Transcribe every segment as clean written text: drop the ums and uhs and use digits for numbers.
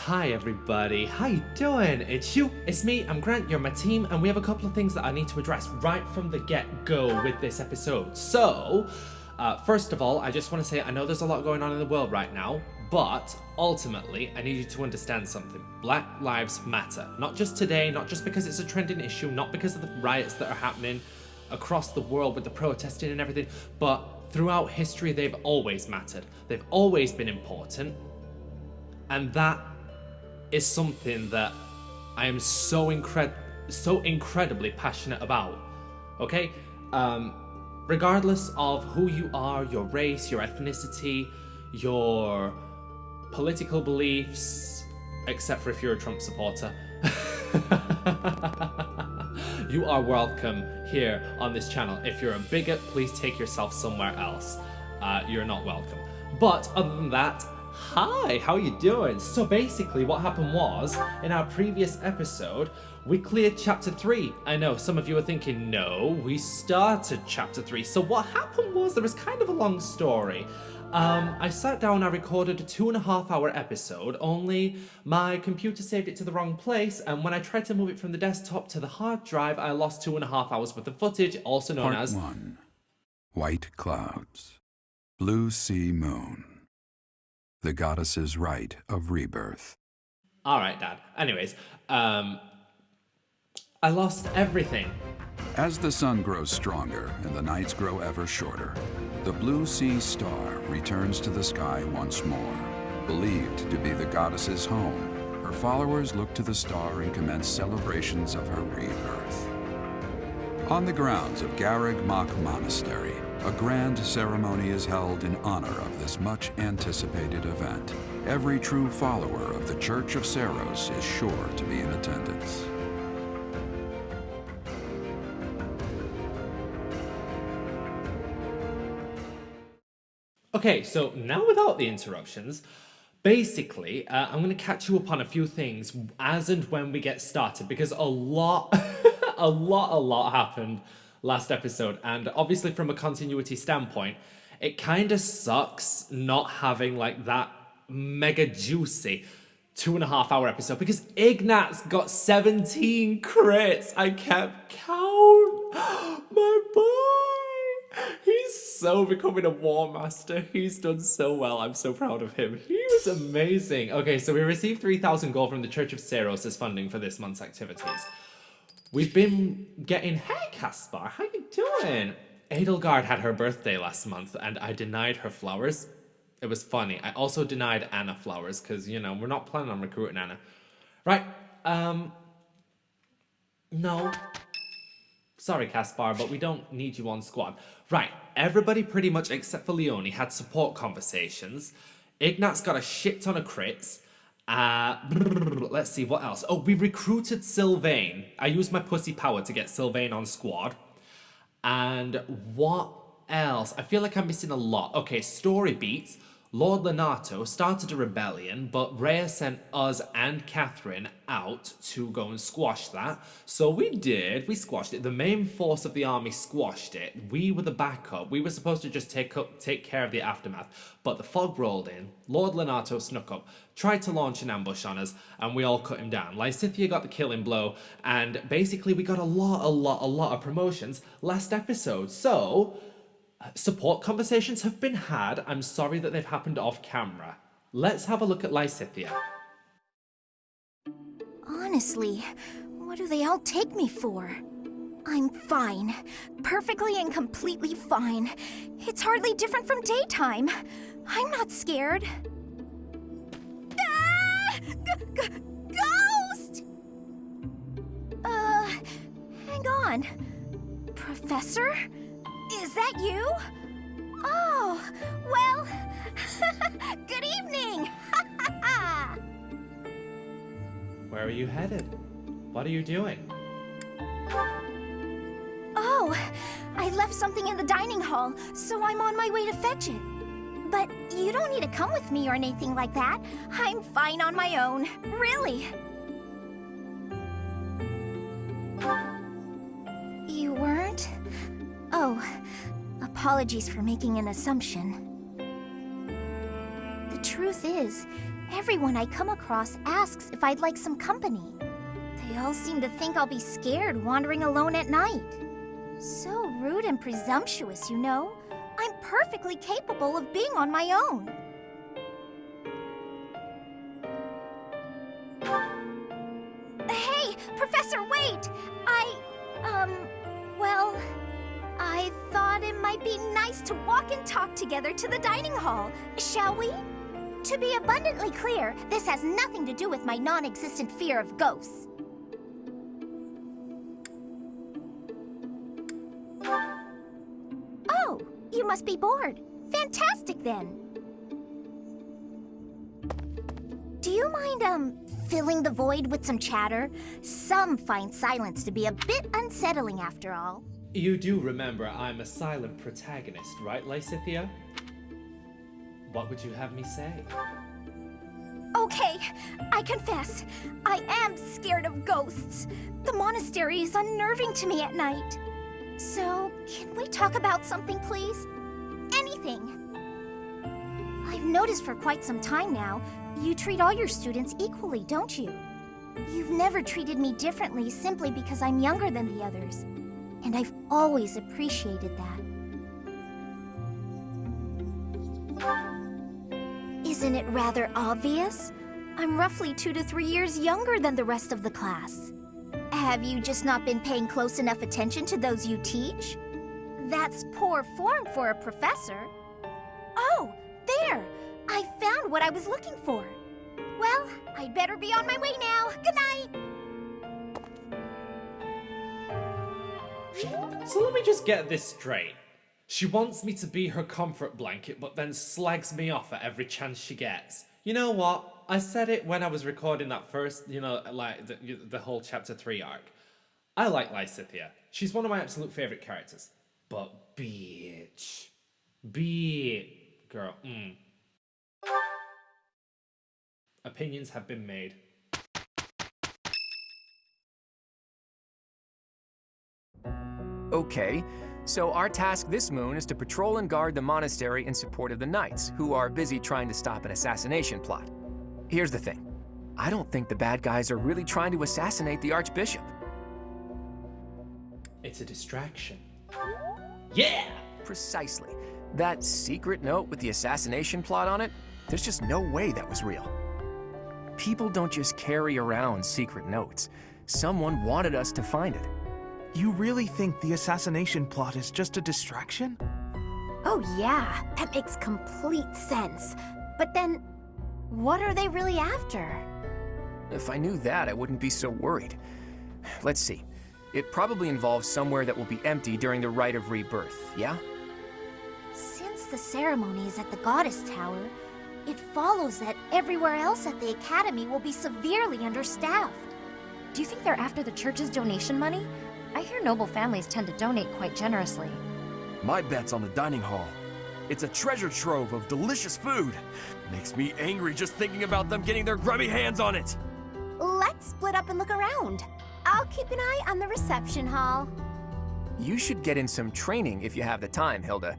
Hi everybody, how you doing? It's me, I'm Grant, you're my team, and we have a couple of things that I need to address right from the get-go with this episode. So, first of all, I just want to say I know there's a lot going on in the world right now, but ultimately, I need you to understand something. Black Lives Matter. Not just today, not just because it's a trending issue, not because of the riots that are happening across the world with the protesting and everything, but throughout history, they've always mattered. They've always been important. And that is something that I am so incredibly passionate about. Okay? Regardless of who you are, your race, your ethnicity, your political beliefs, except for if you're a Trump supporter, you are welcome here on this channel. If you're a bigot, please take yourself somewhere else. You're not welcome. But other than that, hi, how you doing? So basically what happened was, in our previous episode, we cleared chapter 3. I know, some of you are thinking, no, we started chapter 3. So what happened was, there was kind of a long story. I sat down, I recorded a 2.5-hour episode, only my computer saved it to the wrong place, and when I tried to move it from the desktop to the hard drive, I lost 2.5 hours worth of footage, also known as... Part 1. White Clouds. Blue Sea Moon. The goddess's rite of rebirth. Alright, Dad. Anyways, I lost everything. As the sun grows stronger and the nights grow ever shorter, the Blue Sea Star returns to the sky once more. Believed to be the goddess's home, her followers look to the star and commence celebrations of her rebirth. On the grounds of Garreg Mach Monastery, a grand ceremony is held in honor of this much-anticipated event. Every true follower of the Church of Seros is sure to be in attendance. Okay, so now without the interruptions, basically, I'm going to catch you up on a few things as and when we get started, because a lot happened last episode, and obviously from a continuity standpoint, it kind of sucks not having like that mega juicy 2.5-hour episode, because Ignatz got 17 crits. I kept count. My boy, he's so becoming a war master. He's done so well. I'm so proud of him. He was amazing. Okay, so we received 3,000 gold from the Church of Seros as funding for this month's activities. We've been getting... Hey, Caspar, how you doing? Edelgard had her birthday last month, and I denied her flowers. It was funny. I also denied Anna flowers, because, you know, we're not planning on recruiting Anna. Right, no. Sorry, Caspar, but we don't need you on squad. Right, everybody pretty much except for Leonie had support conversations. Ignatz got a shit ton of crits. Let's see, what else? Oh, we recruited Sylvain. I used my pussy power to get Sylvain on squad. And what else? I feel like I'm missing a lot. Okay, story beats. Lord Lenato started a rebellion, but Rhea sent us and Catherine out to go and squash that. So we did. We squashed it. The main force of the army squashed it. We were the backup. We were supposed to just take care of the aftermath. But the fog rolled in. Lord Lenato snuck up, tried to launch an ambush on us, and we all cut him down. Lysithea got the killing blow, and basically we got a lot of promotions last episode. So... support conversations have been had. I'm sorry that they've happened off camera. Let's have a look at Lysithea. Honestly, what do they all take me for? I'm fine. Perfectly and completely fine. It's hardly different from daytime. I'm not scared. Ah! Ghost! Hang on. Professor? Is that you? Oh, well, good evening! Where are you headed? What are you doing? Oh, I left something in the dining hall, so I'm on my way to fetch it. But you don't need to come with me or anything like that. I'm fine on my own, really. You weren't? Oh, apologies for making an assumption. The truth is, Everyone I come across asks if I'd like some company. They all seem to think I'll be scared wandering alone at night. So rude and presumptuous, you know? I'm perfectly capable of being on my own. Hey, Professor, wait! Well, I thought it might be nice to walk and talk together to the dining hall. Shall we? To be abundantly clear, this has nothing to do with my non-existent fear of ghosts. Oh, you must be bored. Fantastic, then. Do you mind, filling the void with some chatter? Some find silence to be a bit unsettling after all. You do remember I'm a silent protagonist, right, Lysithea? What would you have me say? Okay, I confess, I am scared of ghosts. The monastery is unnerving to me at night. So, can we talk about something, please? Anything. I've noticed for quite some time now, you treat all your students equally, don't you? You've never treated me differently simply because I'm younger than the others. And I've always appreciated that. Isn't it rather obvious? I'm roughly 2 to 3 years younger than the rest of the class. Have you just not been paying close enough attention to those you teach? That's poor form for a professor. Oh, there! I found what I was looking for. Well, I'd better be on my way now. Good night! So let me just get this straight. She wants me to be her comfort blanket, but then slags me off at every chance she gets. You know what? I said it when I was recording that first, like the whole chapter 3 arc. I like Lysithea. She's one of my absolute favorite characters. But bitch. Girl. Opinions have been made. Okay, so our task this moon is to patrol and guard the monastery in support of the knights, who are busy trying to stop an assassination plot. Here's the thing. I don't think the bad guys are really trying to assassinate the Archbishop. It's a distraction. Yeah! Precisely. That secret note with the assassination plot on it, there's just no way that was real. People don't just carry around secret notes. Someone wanted us to find it. You really think the assassination plot is just a distraction? Oh yeah, that makes complete sense. But then, what are they really after? If I knew that, I wouldn't be so worried. Let's see. It probably involves somewhere that will be empty during the Rite of Rebirth, yeah? Since the ceremony is at the Goddess Tower, it follows that everywhere else at the Academy will be severely understaffed. Do you think they're after the church's donation money? I hear noble families tend to donate quite generously. My bet's on the dining hall. It's a treasure trove of delicious food. Makes me angry just thinking about them getting their grubby hands on it. Let's split up and look around. I'll keep an eye on the reception hall. You should get in some training if you have the time, Hilda.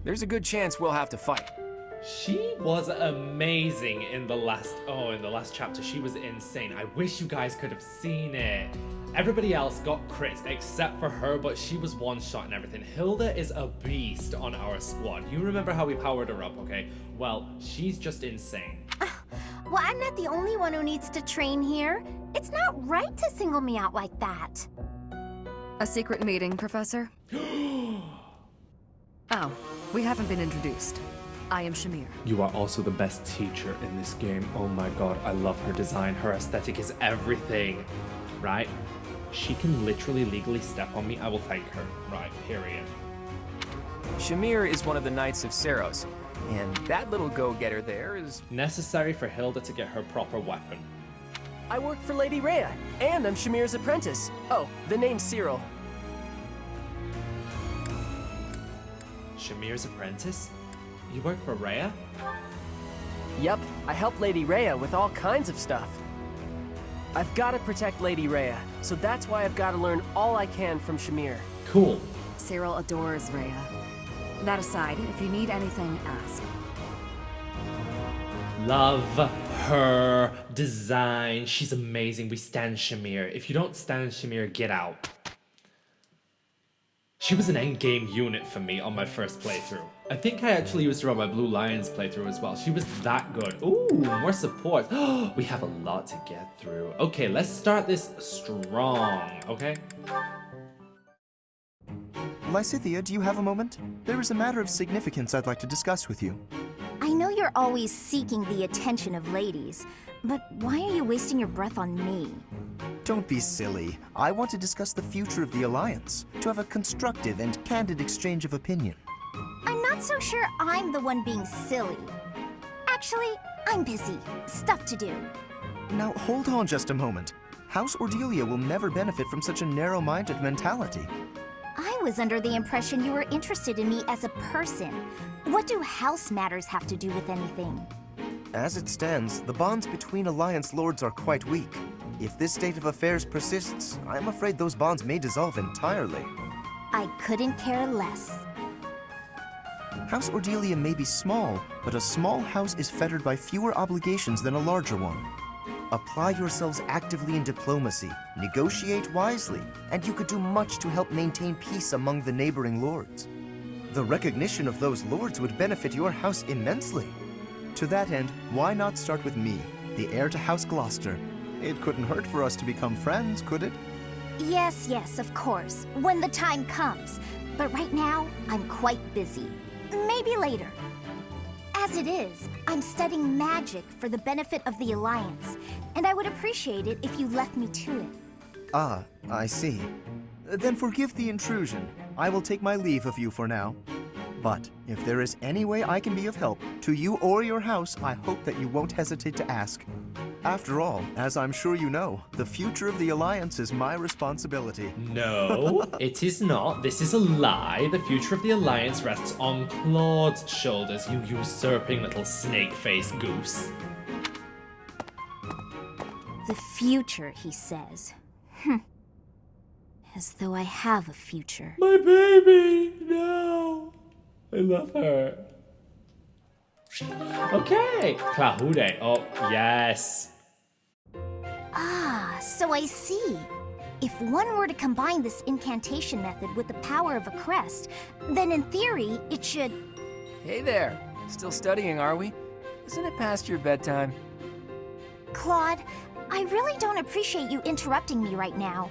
There's a good chance we'll have to fight. She was amazing in the last chapter. She was insane. I wish you guys could have seen it. Everybody else got crits except for her, but she was one shot and everything. Hilda is a beast on our squad. You remember how we powered her up, okay? Well, she's just insane. Well, I'm not the only one who needs to train here. It's not right to single me out like that. A secret meeting, Professor? Oh, we haven't been introduced. I am Shamir. You are also the best teacher in this game. Oh my god, I love her design. Her aesthetic is everything. Right? She can literally legally step on me. I will thank her. Right, period. Shamir is one of the Knights of Seros, and that little go-getter there is... necessary for Hilda to get her proper weapon. I work for Lady Rhea, and I'm Shamir's apprentice. Oh, the name's Cyril. Shamir's apprentice? You work for Rhea? Yep, I help Lady Rhea with all kinds of stuff. I've got to protect Lady Rhea, so that's why I've got to learn all I can from Shamir. Cool. Cyril adores Rhea. That aside, if you need anything, ask. Love her design. She's amazing. We stan Shamir. If you don't stan Shamir, get out. She was an endgame unit for me on my first playthrough. I think I actually used her on my Blue Lions playthrough as well. She was that good. Ooh, more support. We have a lot to get through. Okay, let's start this strong, okay? Lysithea, do you have a moment? There is a matter of significance I'd like to discuss with you. I know you're always seeking the attention of ladies, but why are you wasting your breath on me? Don't be silly. I want to discuss the future of the Alliance, to have a constructive and candid exchange of opinion. I'm not so sure I'm the one being silly. Actually, I'm busy. Stuff to do. Now, hold on just a moment. House Ordelia will never benefit from such a narrow-minded mentality. I was under the impression you were interested in me as a person. What do house matters have to do with anything? As it stands, the bonds between Alliance lords are quite weak. If this state of affairs persists, I'm afraid those bonds may dissolve entirely. I couldn't care less. House Ordelia may be small, but a small house is fettered by fewer obligations than a larger one. Apply yourselves actively in diplomacy, negotiate wisely, and you could do much to help maintain peace among the neighboring lords. The recognition of those lords would benefit your house immensely. To that end, why not start with me, the heir to House Gloucester? It couldn't hurt for us to become friends, could it? Yes, of course, when the time comes. But right now, I'm quite busy. Maybe later. As it is, I'm studying magic for the benefit of the Alliance, and I would appreciate it if you left me to it. Ah, I see. Then forgive the intrusion. I will take my leave of you for now. But if there is any way I can be of help, to you or your house, I hope that you won't hesitate to ask. After all, as I'm sure you know, the future of the Alliance is my responsibility. No, it is not. This is a lie. The future of the Alliance rests on Claude's shoulders, you usurping little snake-faced goose. The future, he says. As though I have a future. My baby! No! I love her. Okay, Clahude. Oh, yes. Ah, so I see. If one were to combine this incantation method with the power of a crest, then in theory, it should... Hey there. Still studying, are we? Isn't it past your bedtime? Claude, I really don't appreciate you interrupting me right now.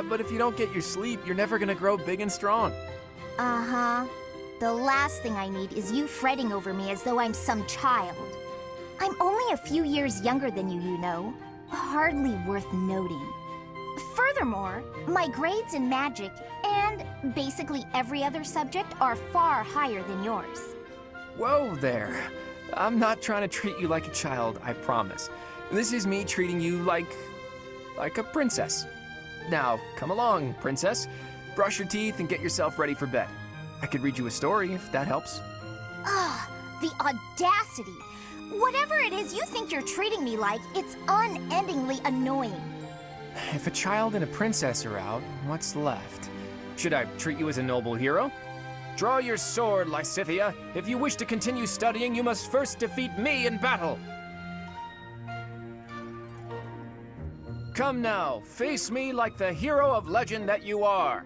But if you don't get your sleep, you're never gonna grow big and strong. Uh-huh. The last thing I need is you fretting over me as though I'm some child. I'm only a few years younger than you, you know. Hardly worth noting. Furthermore, my grades in magic and basically every other subject are far higher than yours. Whoa there. I'm not trying to treat you like a child, I promise. This is me treating you like a princess. Now, come along, princess. Brush your teeth and get yourself ready for bed. I could read you a story if that helps. Ugh, the audacity. Whatever it is you think you're treating me like, it's unendingly annoying. If a child and a princess are out, what's left? Should I treat you as a noble hero? Draw your sword, Lysithea. If you wish to continue studying, you must first defeat me in battle. Come now, face me like the hero of legend that you are.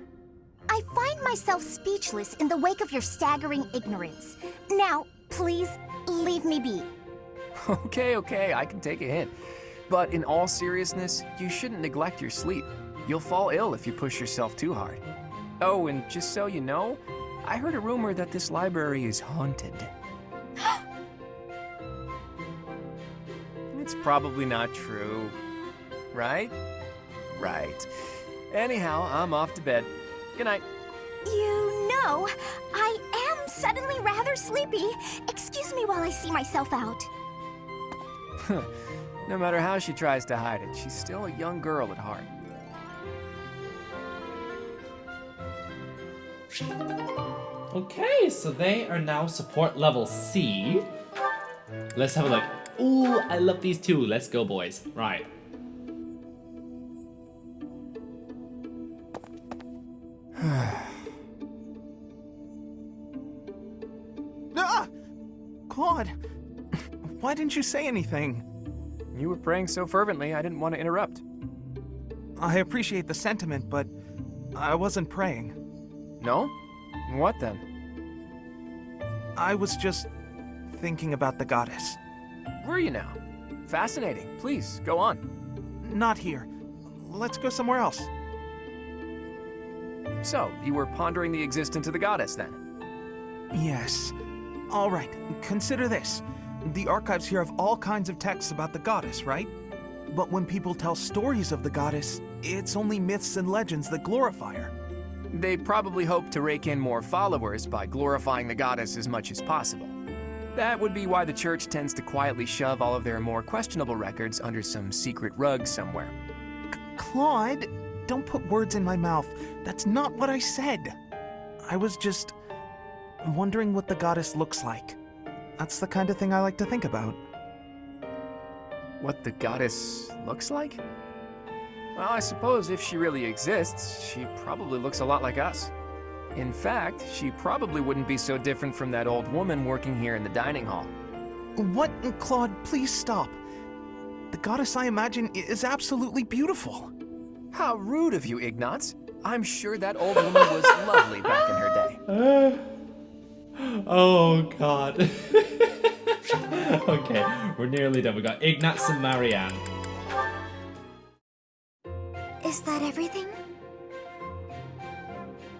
I find myself speechless in the wake of your staggering ignorance. Now, please, leave me be. Okay, I can take a hint. But in all seriousness, you shouldn't neglect your sleep. You'll fall ill if you push yourself too hard. Oh, and just so you know, I heard a rumor that this library is haunted. It's probably not true, right? Right. Anyhow, I'm off to bed. Good night. You know, I am suddenly rather sleepy. Excuse me while I see myself out. No matter how she tries to hide it, she's still a young girl at heart. Okay, so they are now support level C. Let's have a look. Ooh, I love these two. Let's go, boys. Right. Ah! Claude, Why didn't you say anything? You were praying so fervently, I didn't want to interrupt. I appreciate the sentiment, but I wasn't praying. No? What then? I was just thinking about the goddess. Were you now? Fascinating. Please, go on. Not here. Let's go somewhere else. So, you were pondering the existence of the goddess, then? Yes. All right, consider this. The archives here have all kinds of texts about the goddess, right? But when people tell stories of the goddess, it's only myths and legends that glorify her. They probably hope to rake in more followers by glorifying the goddess as much as possible. That would be why the church tends to quietly shove all of their more questionable records under some secret rug somewhere. Claude, don't put words in my mouth. That's not what I said. I was just wondering what the goddess looks like. That's the kind of thing I like to think about. What the goddess looks like? Well, I suppose if she really exists, she probably looks a lot like us. In fact, she probably wouldn't be so different from that old woman working here in the dining hall. What? Claude, please stop. The goddess I imagine is absolutely beautiful. How rude of you, Ignatz. I'm sure that old woman was lovely back in her day. Oh, God. Okay, we're nearly done. We got Ignatz and Marianne. Is that everything?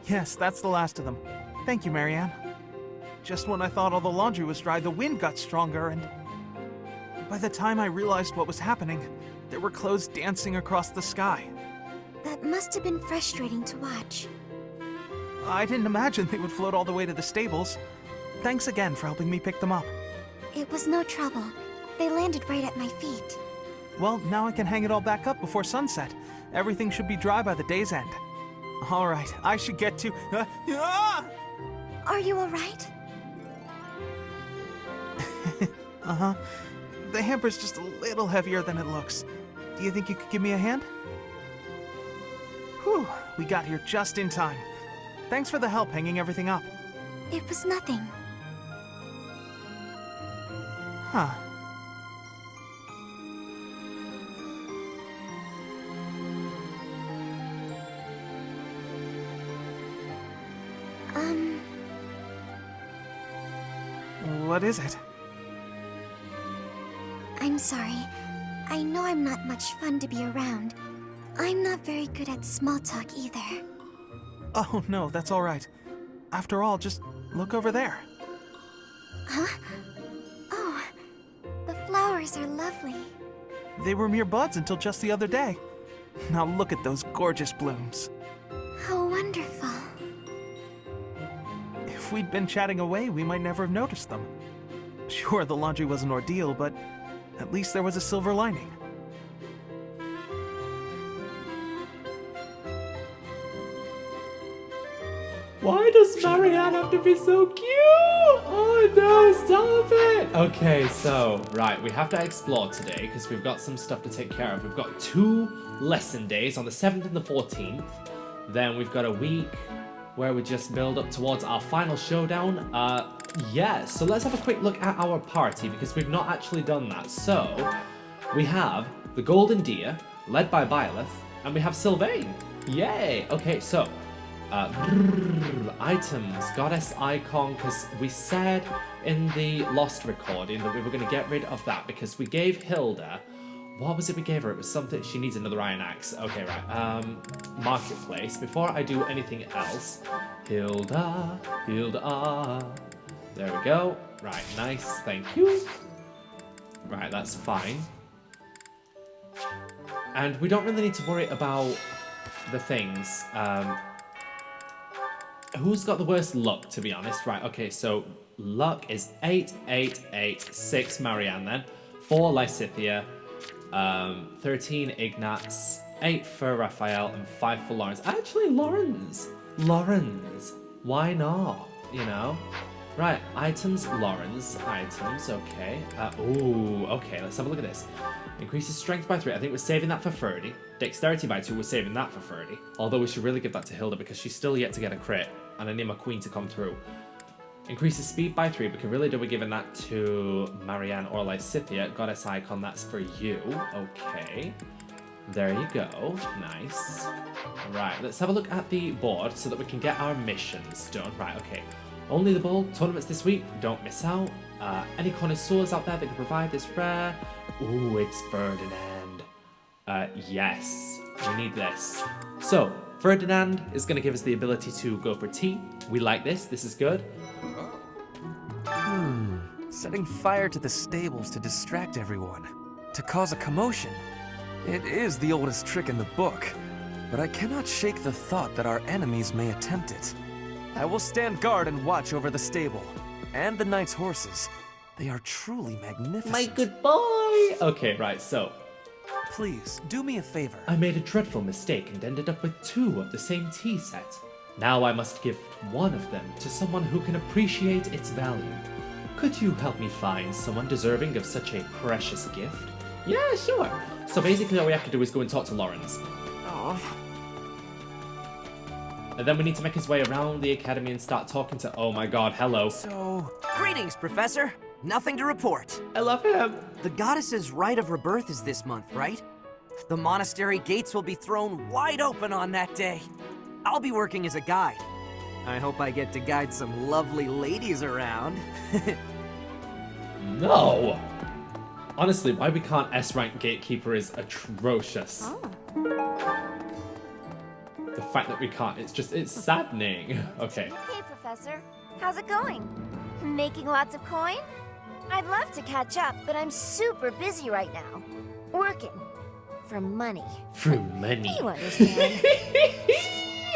Yes, that's the last of them. Thank you, Marianne. Just when I thought all the laundry was dry, the wind got stronger, and by the time I realized what was happening, there were clothes dancing across the sky. That must have been frustrating to watch. I didn't imagine they would float all the way to the stables. Thanks again for helping me pick them up. It was no trouble. They landed right at my feet. Well, now I can hang it all back up before sunset. Everything should be dry by the day's end. All right, I should get to... Are you alright? Uh-huh. The hamper's just a little heavier than it looks. Do you think you could give me a hand? Whew, we got here just in time. Thanks for the help hanging everything up. It was nothing. Huh. What is it? I'm sorry. I know I'm not much fun to be around. I'm not very good at small talk either. Oh, no, that's all right. After all, just look over there. Huh? Oh, the flowers are lovely. They were mere buds until just the other day. Now look at those gorgeous blooms. How wonderful. If we'd been chatting away, we might never have noticed them. Sure, the laundry was an ordeal, but at least there was a silver lining. Why does Marianne have to be so cute? Oh no, stop it! Okay, so, right, we have to explore today because we've got some stuff to take care of. We've got 2 lesson days on the 7th and the 14th. Then we've got a week where we just build up towards our final showdown. Yeah, so let's have a quick look at our party because we've not actually done that. So, we have the Golden Deer, led by Byleth, and we have Sylvain. Yay! Okay, so, items, goddess icon, because we said in the Lost recording that we were going to get rid of that because we gave Hilda, what was it we gave her? It was something, she needs another iron axe. Okay, right, marketplace. Before I do anything else, Hilda, there we go. Right, nice, thank you. Right, that's fine. And we don't really need to worry about the things. Who's got the worst luck, to be honest? Right, okay, so luck is 8, 8, 8, 6 Marianne then, 4 Lysithea, 13 Ignatz, 8 for Raphael, and 5 for Lawrence. Actually, Lawrence, why not, you know? Right, items, Lawrence, items, okay. Ooh, okay, let's have a look at this. Increases strength by 3, I think we're saving that for 30. Dexterity by 2, we're saving that for 30. Although we should really give that to Hilda because she's still yet to get a crit, and I need my queen to come through. Increases speed by 3. We can really do with giving that to Marianne or Lysithea. Goddess icon, that's for you. Okay. There you go. Nice. Right, let's have a look at the board so that we can get our missions done. Right, okay. Only the ball tournaments this week. Don't miss out. Any connoisseurs out there that can provide this rare? Ooh, it's Ferdinand. Yes. We need this. So, Ferdinand is going to give us the ability to go for tea. We like this. This is good. Setting fire to the stables to distract everyone, to cause a commotion. It is the oldest trick in the book, but I cannot shake the thought that our enemies may attempt it. I will stand guard and watch over the stable, and the knight's horses. They are truly magnificent. My good boy! Okay, right, so Please, do me a favor. I made a dreadful mistake and ended up with 2 of the same tea set. Now I must give one of them to someone who can appreciate its value. Could you help me find someone deserving of such a precious gift? Yeah, sure. So basically all we have to do is go and talk to Lawrence. And then we need to make his way around the academy and start talking to... Oh my god, hello. So, greetings, Professor. Nothing to report. I love him. The goddess's rite of rebirth is this month, right? The monastery gates will be thrown wide open on that day. I'll be working as a guide. I hope I get to guide some lovely ladies around. No! Honestly, why we can't S-rank gatekeeper is atrocious. The fact that we can't, it's saddening. Okay. Hey, Professor. How's it going? Making lots of coin? I'd love to catch up, but I'm super busy right now. Working. For money. For money. You understand.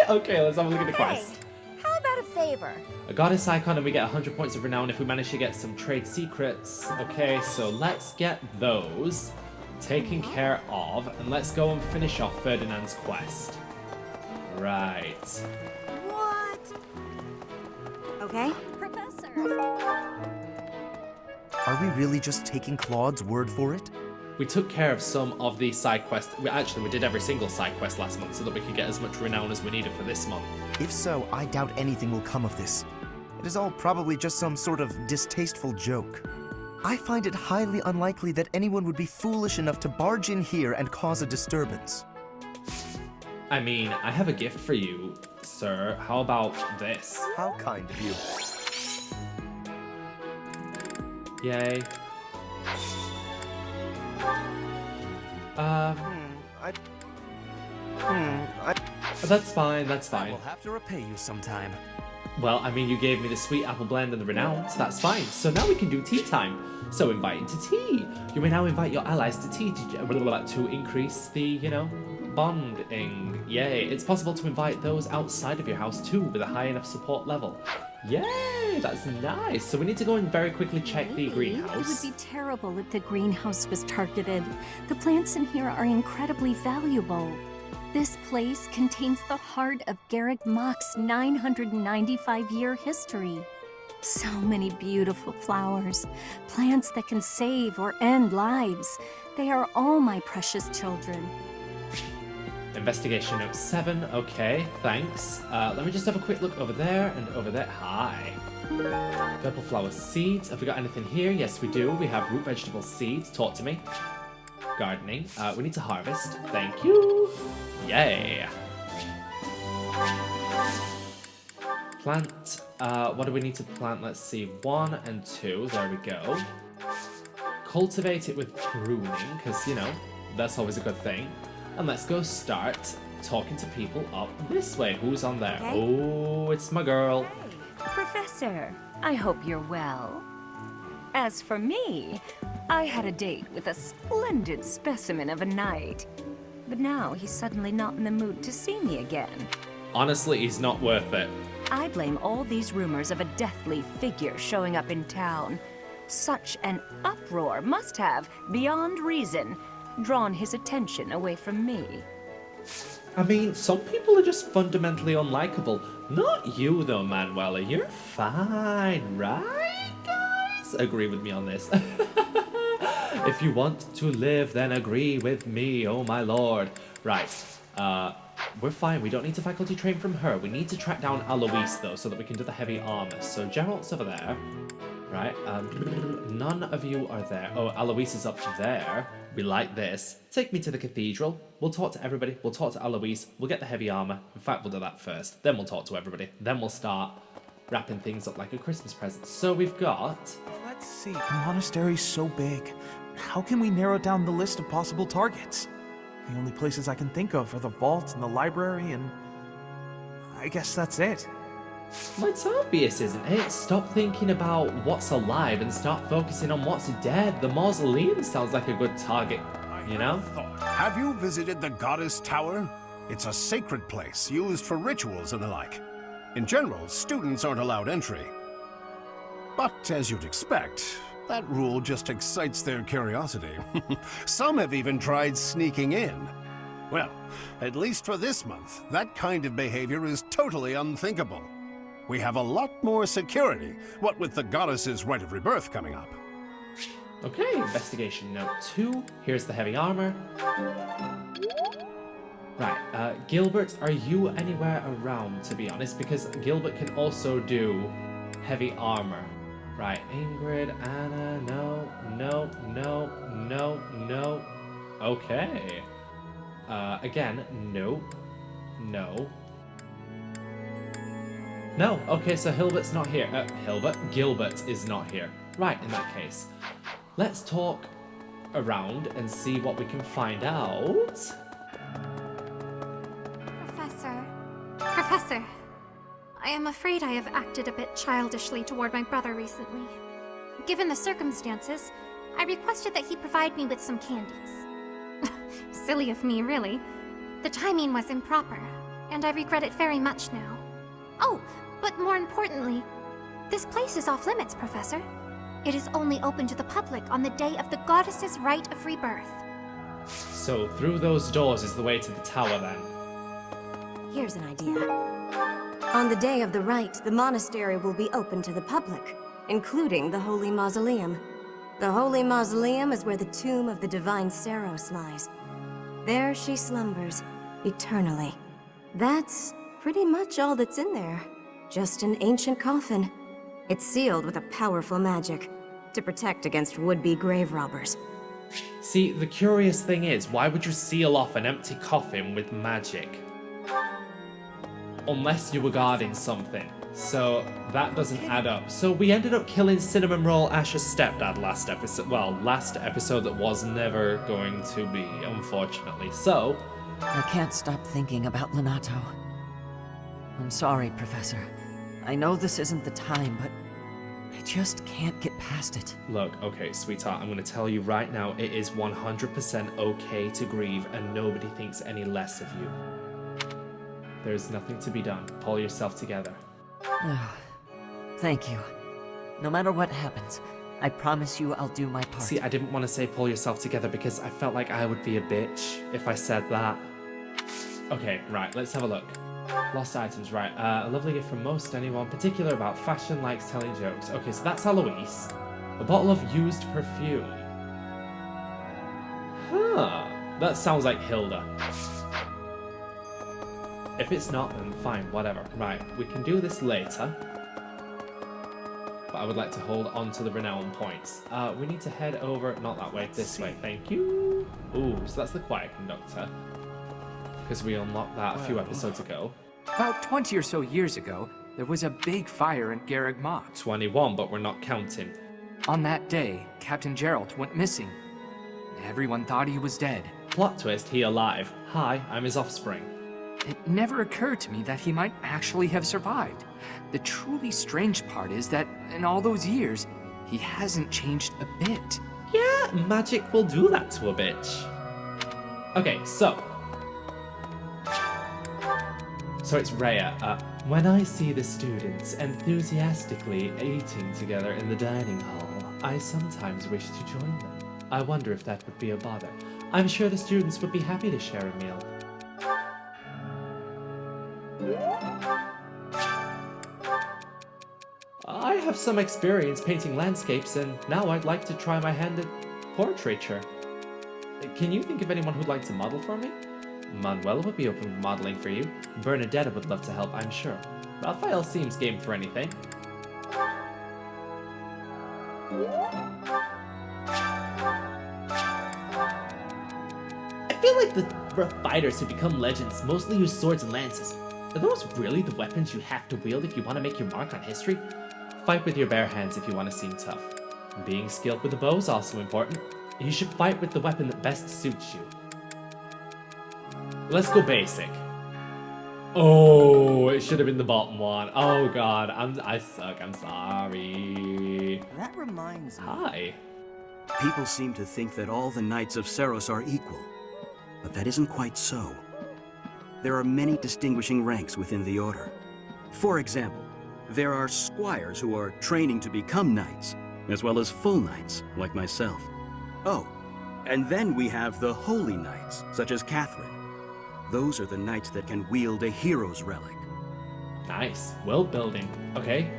Okay, let's have a look at the quest. Hey, how about a favor? A goddess icon and we get 100 points of renown if we manage to get some trade secrets. Okay, so let's get those taken care of and let's go and finish off Ferdinand's quest. Right. What? Okay? Professor. Are we really just taking Claude's word for it? We took care of some of the side quests. We did every single side quest last month so that we could get as much renown as we needed for this month. If so, I doubt anything will come of this. It is all probably just some sort of distasteful joke. I find it highly unlikely that anyone would be foolish enough to barge in here and cause a disturbance. I mean, I have a gift for you, sir. How about this? How kind of you. Yay. That's fine, that's I fine. will have to repay you sometime. Well, I mean, you gave me the sweet apple blend and the renown, so that's fine. So now we can do tea time. So inviting to tea. You may now invite your allies to tea to increase the, you know, bonding. Yay. It's possible to invite those outside of your house too with a high enough support level. Yay, that's nice. So we need to go and very quickly check the greenhouse. It would be terrible if the greenhouse was targeted. The plants in here are incredibly valuable. This place contains the heart of Garrick Mock's 995-year history. So many beautiful flowers, plants that can save or end lives. They are all my precious children. Investigation note 7. Okay, thanks. Let me just have a quick look over there and over there. Hi. Purple flower seeds. Have we got anything here? Yes, we do. We have root vegetable seeds. Talk to me. Gardening. We need to harvest. Thank you. Yay. Plant. What do we need to plant? Let's see. 1 and 2. There we go. Cultivate it with pruning, because, you know, that's always a good thing. And let's go start talking to people up this way. Who's on there? Okay. Oh, it's my girl. Professor, I hope you're well. As for me, I had a date with a splendid specimen of a knight. But now he's suddenly not in the mood to see me again. Honestly, he's not worth it. I blame all these rumors of a deathly figure showing up in town. Such an uproar must have, beyond reason, drawn his attention away from me. I mean, some people are just fundamentally unlikable. Not you, though, Manuela. You're fine, right, guys? Agree with me on this. If you want to live, then agree with me, oh my lord. Right. we're fine. We don't need to faculty train from her. We need to track down Alois, though, so that we can do the heavy armor. So Geralt's over there. Right, none of you are there. Oh, Alois is up there. We like this. Take me to the cathedral. We'll talk to everybody. We'll talk to Alois. We'll get the heavy armor. In fact, we'll do that first. Then we'll talk to everybody. Then we'll start wrapping things up like a Christmas present. So we've got... Let's see, the monastery's so big. How can we narrow down the list of possible targets? The only places I can think of are the vault and the library, and I guess that's it. Well, it's obvious, isn't it? Stop thinking about what's alive and start focusing on what's dead. The mausoleum sounds like a good target, you know? Have you visited the Goddess Tower? It's a sacred place used for rituals and the like. In general, students aren't allowed entry. But as you'd expect, that rule just excites their curiosity. Some have even tried sneaking in. Well, at least for this month, that kind of behavior is totally unthinkable. We have a lot more security, what with the goddess's rite of rebirth coming up. Okay, investigation note 2. Here's the heavy armor. Right, Gilbert, are you anywhere around, to be honest? Because Gilbert can also do heavy armor. Right, Ingrid, Anna, no. Okay. Again, nope. No. No, okay, so Gilbert is not here. Right, in that case. Let's talk around and see what we can find out. Professor, I am afraid I have acted a bit childishly toward my brother recently. Given the circumstances, I requested that he provide me with some candies. Silly of me, really. The timing was improper, and I regret it very much now. Oh, but more importantly, this place is off limits, Professor. It is only open to the public on the day of the goddess's rite of rebirth. So through those doors is the way to the tower then. Here's an idea. On the day of the rite, the monastery will be open to the public, including the Holy Mausoleum. The Holy Mausoleum is where the tomb of the divine Seros lies. There she slumbers, eternally. That's pretty much all that's in there. Just an ancient coffin. It's sealed with a powerful magic to protect against would-be grave robbers. See, the curious thing is, why would you seal off an empty coffin with magic? Unless you were guarding something. So that doesn't add up. So we ended up killing Cinnamon Roll Ash's stepdad last episode. Well, last episode that was never going to be, unfortunately. So... I can't stop thinking about Lenato. I'm sorry, Professor. I know this isn't the time, but I just can't get past it. Look, okay, sweetheart, I'm gonna tell you right now, it is 100% okay to grieve, and nobody thinks any less of you. There's nothing to be done. Pull yourself together. Thank you. No matter what happens, I promise you I'll do my part. See, I didn't want to say pull yourself together because I felt like I would be a bitch if I said that. Okay, right, let's have a look. Lost items, right. A lovely gift from most anyone, particular about fashion, likes telling jokes. Okay, so that's Alois. A bottle of used perfume. Huh. That sounds like Hilda. If it's not, then fine, whatever. Right, we can do this later. But I would like to hold on to the renown points. We need to head over, not that way, this way. Thank you. Ooh, so that's the choir conductor. Because we unlocked that a few episodes ago. About 20 or so years ago, there was a big fire in Garreg Mach. 21, but we're not counting. On that day, Captain Geralt went missing. Everyone thought he was dead. Plot twist, he alive. Hi, I'm his offspring. It never occurred to me that he might actually have survived. The truly strange part is that in all those years, he hasn't changed a bit. Yeah, magic will do that to a bitch. Okay, so it's Rhea. When I see the students enthusiastically eating together in the dining hall, I sometimes wish to join them. I wonder if that would be a bother. I'm sure the students would be happy to share a meal. I have some experience painting landscapes, and now I'd like to try my hand at portraiture. Can you think of anyone who'd like to model for me? Manuela would be open to modeling for you. Bernadetta would love to help, I'm sure. Raphael seems game for anything. I feel like the rough fighters who become legends mostly use swords and lances. Are those really the weapons you have to wield if you want to make your mark on history? Fight with your bare hands if you want to seem tough. Being skilled with the bow is also important. You should fight with the weapon that best suits you. Let's go basic. Oh, it should have been the bottom one. Oh god, I suck, I'm sorry. That reminds me. Hi. People seem to think that all the knights of Seros are equal, but that isn't quite so. There are many distinguishing ranks within the order. For example, there are squires who are training to become knights, as well as full knights, like myself. Oh, and then we have the holy knights, such as Catherine. Those are the knights that can wield a hero's relic. Nice. World building. Okay.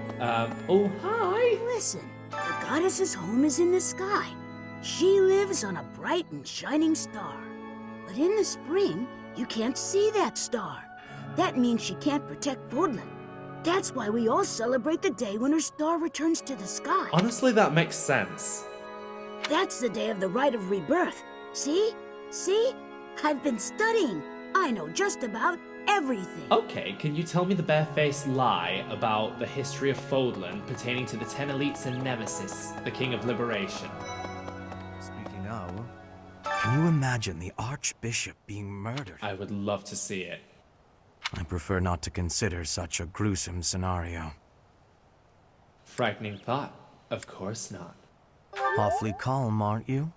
Oh, hi. Listen, the goddess's home is in the sky. She lives on a bright and shining star. But in the spring, you can't see that star. That means she can't protect Fódlan. That's why we all celebrate the day when her star returns to the sky. Honestly, that makes sense. That's the day of the rite of rebirth. See? See? I've been studying. I know just about everything. Okay, can you tell me the barefaced lie about the history of Fódlan pertaining to the 10 elites and Nemesis, the King of Liberation? Speaking of, can you imagine the Archbishop being murdered? I would love to see it. I prefer not to consider such a gruesome scenario. Frightening thought. Of course not. Awfully calm, aren't you?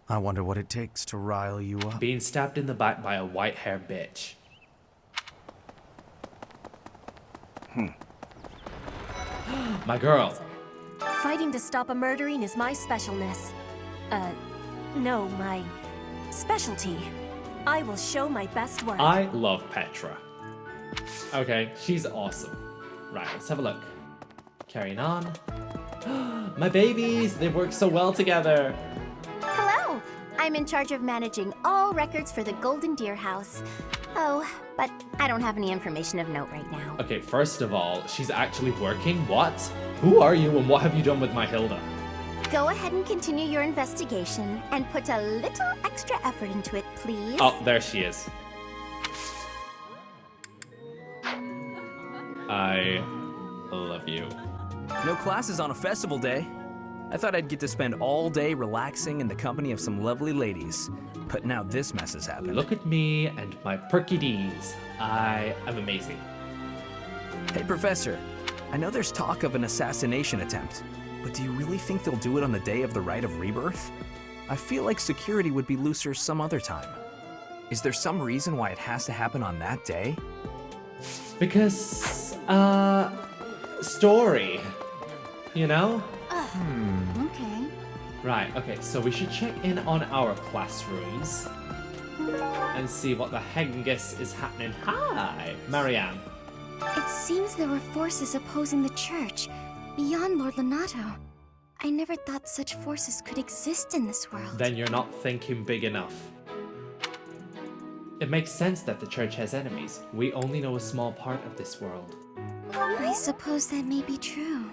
I wonder what it takes to rile you up. Being stabbed in the back by a white-haired bitch. My girl. Fighting to stop a murdering is my specialness. No, my specialty. I will show my best work. I love Petra. Okay, she's awesome. Right, let's have a look. Carrying on. My babies, they work so well together. Hello! I'm in charge of managing all records for the Golden Deer House. Oh, but I don't have any information of note right now. Okay, first of all, she's actually working? What? Who are you and what have you done with my Hilda? Go ahead and continue your investigation and put a little extra effort into it, please. Oh, there she is. I love you. No classes on a festival day. I thought I'd get to spend all day relaxing in the company of some lovely ladies. But now this mess has happened. Look at me and my perky D's. I am amazing. Hey, Professor. I know there's talk of an assassination attempt, but do you really think they'll do it on the day of the rite of rebirth? I feel like security would be looser some other time. Is there some reason why it has to happen on that day? Because, story. You know? Okay. Right, okay, so we should check in on our classrooms and see what the hengus is happening. Hi, Marianne. It seems there were forces opposing the church, beyond Lord Lonato. I never thought such forces could exist in this world. Then you're not thinking big enough. It makes sense that the church has enemies. We only know a small part of this world. I suppose that may be true.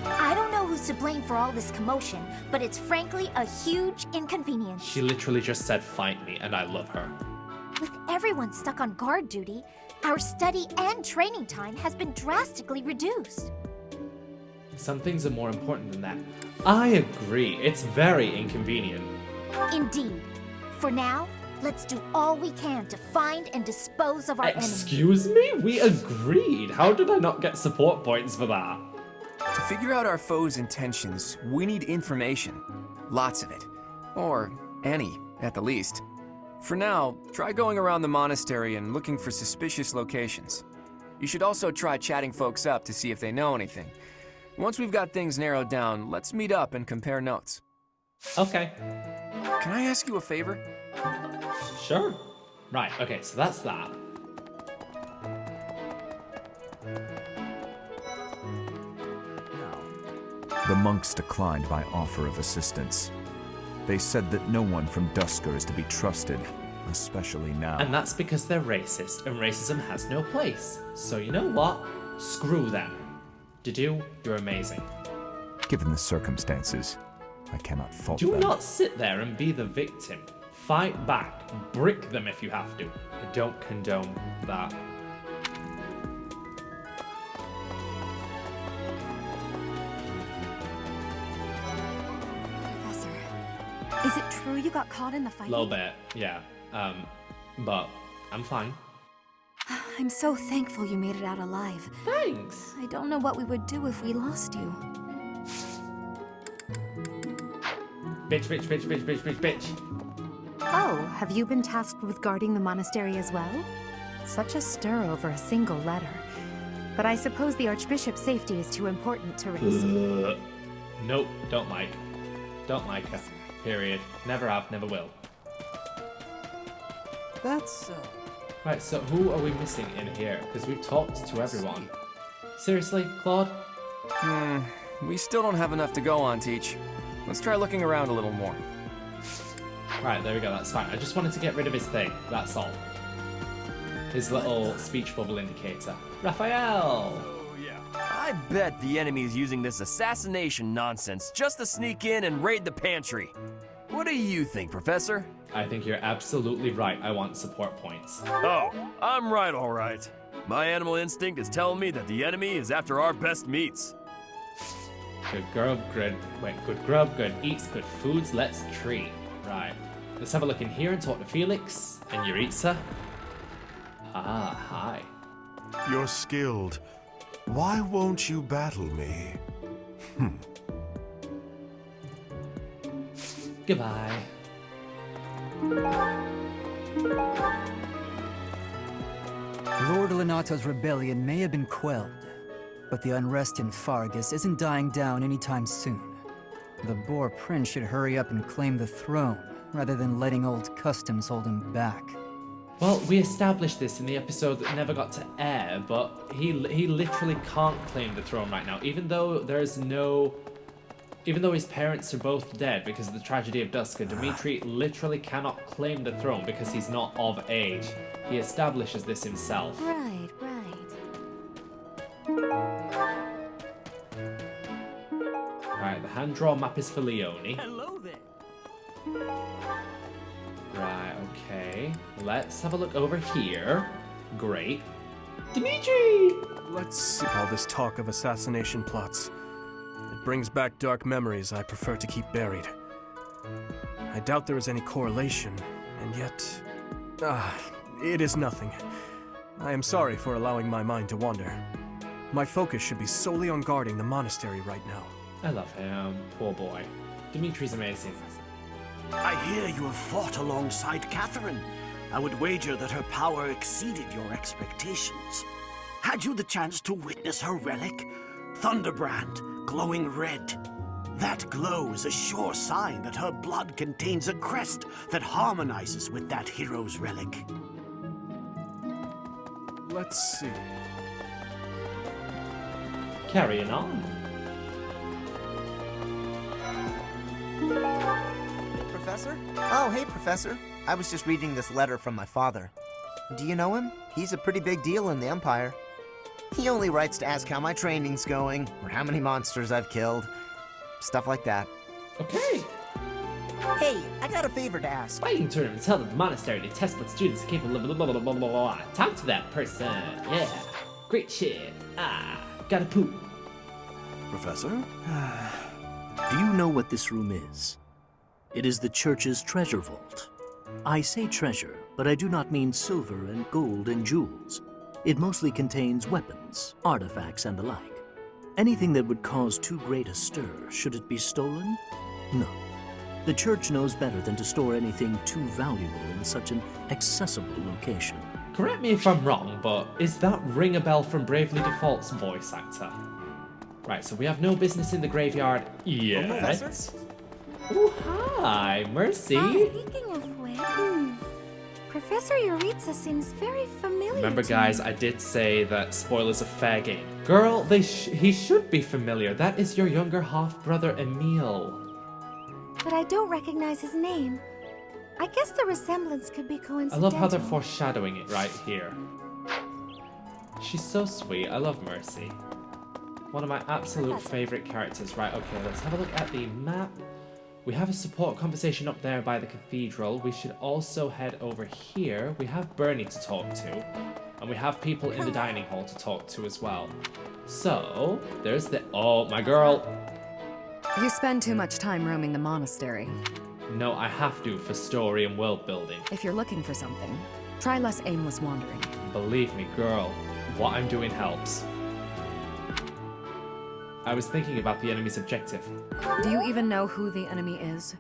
I don't know who's to blame for all this commotion, but it's frankly a huge inconvenience. She literally just said fight me, and I love her. With everyone stuck on guard duty, our study and training time has been drastically reduced. Some things are more important than that. I agree, it's very inconvenient. Indeed. For now, let's do all we can to find and dispose of our enemies. Excuse me? We agreed. How did I not get support points for that? To figure out our foe's intentions, we need information. Lots of it. Or any, at the least. For now, try going around the monastery and looking for suspicious locations. You should also try chatting folks up to see if they know anything. Once we've got things narrowed down, let's meet up and compare notes. Okay. Can I ask you a favor? Sure. Right, okay, so that's that. The monks declined my offer of assistance. They said that no one from Dusker is to be trusted, especially now. And that's because they're racist, and racism has no place. So you know what? Screw them. Dudu, you're amazing. Given the circumstances, I cannot fault Do them. not sit there and be the victim. Fight back. Brick them if you have to. I don't condone that. Professor, is it true you got caught in the A fighting? little bit, yeah. But I'm fine. I'm so thankful you made it out alive. Thanks. I don't know what we would do if we lost you. Bitch, bitch, bitch, bitch, bitch, bitch, bitch. Oh, have you been tasked with guarding the monastery as well? Such a stir over a single letter. But I suppose the Archbishop's safety is too important to risk. Nope, don't like. Don't like her. Period. Never have, never will. That's, Right, so who are we missing in here? Because we've talked to everyone. Seriously, Claude? We still don't have enough to go on, Teach. Let's try looking around a little more. Right, there we go, that's fine. I just wanted to get rid of his thing, that's all. His little speech bubble indicator. Raphael! I bet the enemy is using this assassination nonsense just to sneak in and raid the pantry. What do you think, Professor? I think you're absolutely right. I want support points. Oh, I'm right, all right. My animal instinct is telling me that the enemy is after our best meats. Good grub, good grub, good eats, good foods, let's treat. Right. Let's have a look in here and talk to Felix and Yuritsa. Ah, hi. You're skilled. Why won't you battle me? Goodbye. Lord Lenato's rebellion may have been quelled, but the unrest in Fargus isn't dying down anytime soon. The Boar Prince should hurry up and claim the throne, rather than letting old customs hold him back. Well, we established this in the episode that never got to air, but he literally can't claim the throne right now, even though his parents are both dead because of the tragedy of Dusker. Dmitri literally cannot claim the throne because he's not of age. He establishes this himself. Right. Right, the hand-drawn map is for Leone. Hello there. Right, okay. Let's have a look over here. Great. Dimitri! Let's see all this talk of assassination plots. It brings back dark memories I prefer to keep buried. I doubt there is any correlation, and yet... it is nothing. I am sorry for allowing my mind to wander. My focus should be solely on guarding the monastery right now. I love him. Poor boy. Dimitri's amazing. I hear you have fought alongside Catherine. I would wager that her power exceeded your expectations. Had you the chance to witness her relic? Thunderbrand, glowing red. That glow is a sure sign that her blood contains a crest that harmonizes with that hero's relic. Let's see. Carrying on. Professor? Oh, hey, Professor. I was just reading this letter from my father. Do you know him? He's a pretty big deal in the Empire. He only writes to ask how my training's going, or how many monsters I've killed. Stuff like that. Okay. Hey, I got a favor to ask. Fighting tournaments held at the monastery to test what students are capable of blah blah blah blah blah blah. Talk to that person. Yeah. Great shit. Gotta poop. Professor? Do you know what this room is? It is the church's treasure vault. I say treasure, but I do not mean silver and gold and jewels. It mostly contains weapons, artifacts, and the like. Anything that would cause too great a stir, should it be stolen? No. The church knows better than to store anything too valuable in such an accessible location. Correct me if I'm wrong, but is that Ring a Bell from Bravely Default's voice actor? Right, so we have no business in the graveyard yet. Professor? Oh, hi, Mercy. Speaking of which, Professor Yuritsa seems very familiar. Remember, to guys, me. I did say that spoilers are fair game. Girl, he should be familiar. That is your younger half-brother, Emil. but I don't recognize his name. I guess the resemblance could be I coincidental. love how they're foreshadowing it right here. She's so sweet. I love Mercy. One of my absolute favorite characters. Right, okay, let's have a look at the map. We have a support conversation up there by the cathedral. We should also head over here. We have Bernie to talk to. And we have people in the dining hall to talk to as well. So, there's the... Oh, my girl. You spend too much time roaming the monastery. No, I have to for story and world building. If you're looking for something, try less aimless wandering. Believe me, girl, what I'm doing helps. I was thinking about the enemy's objective. Do you even know who the enemy is?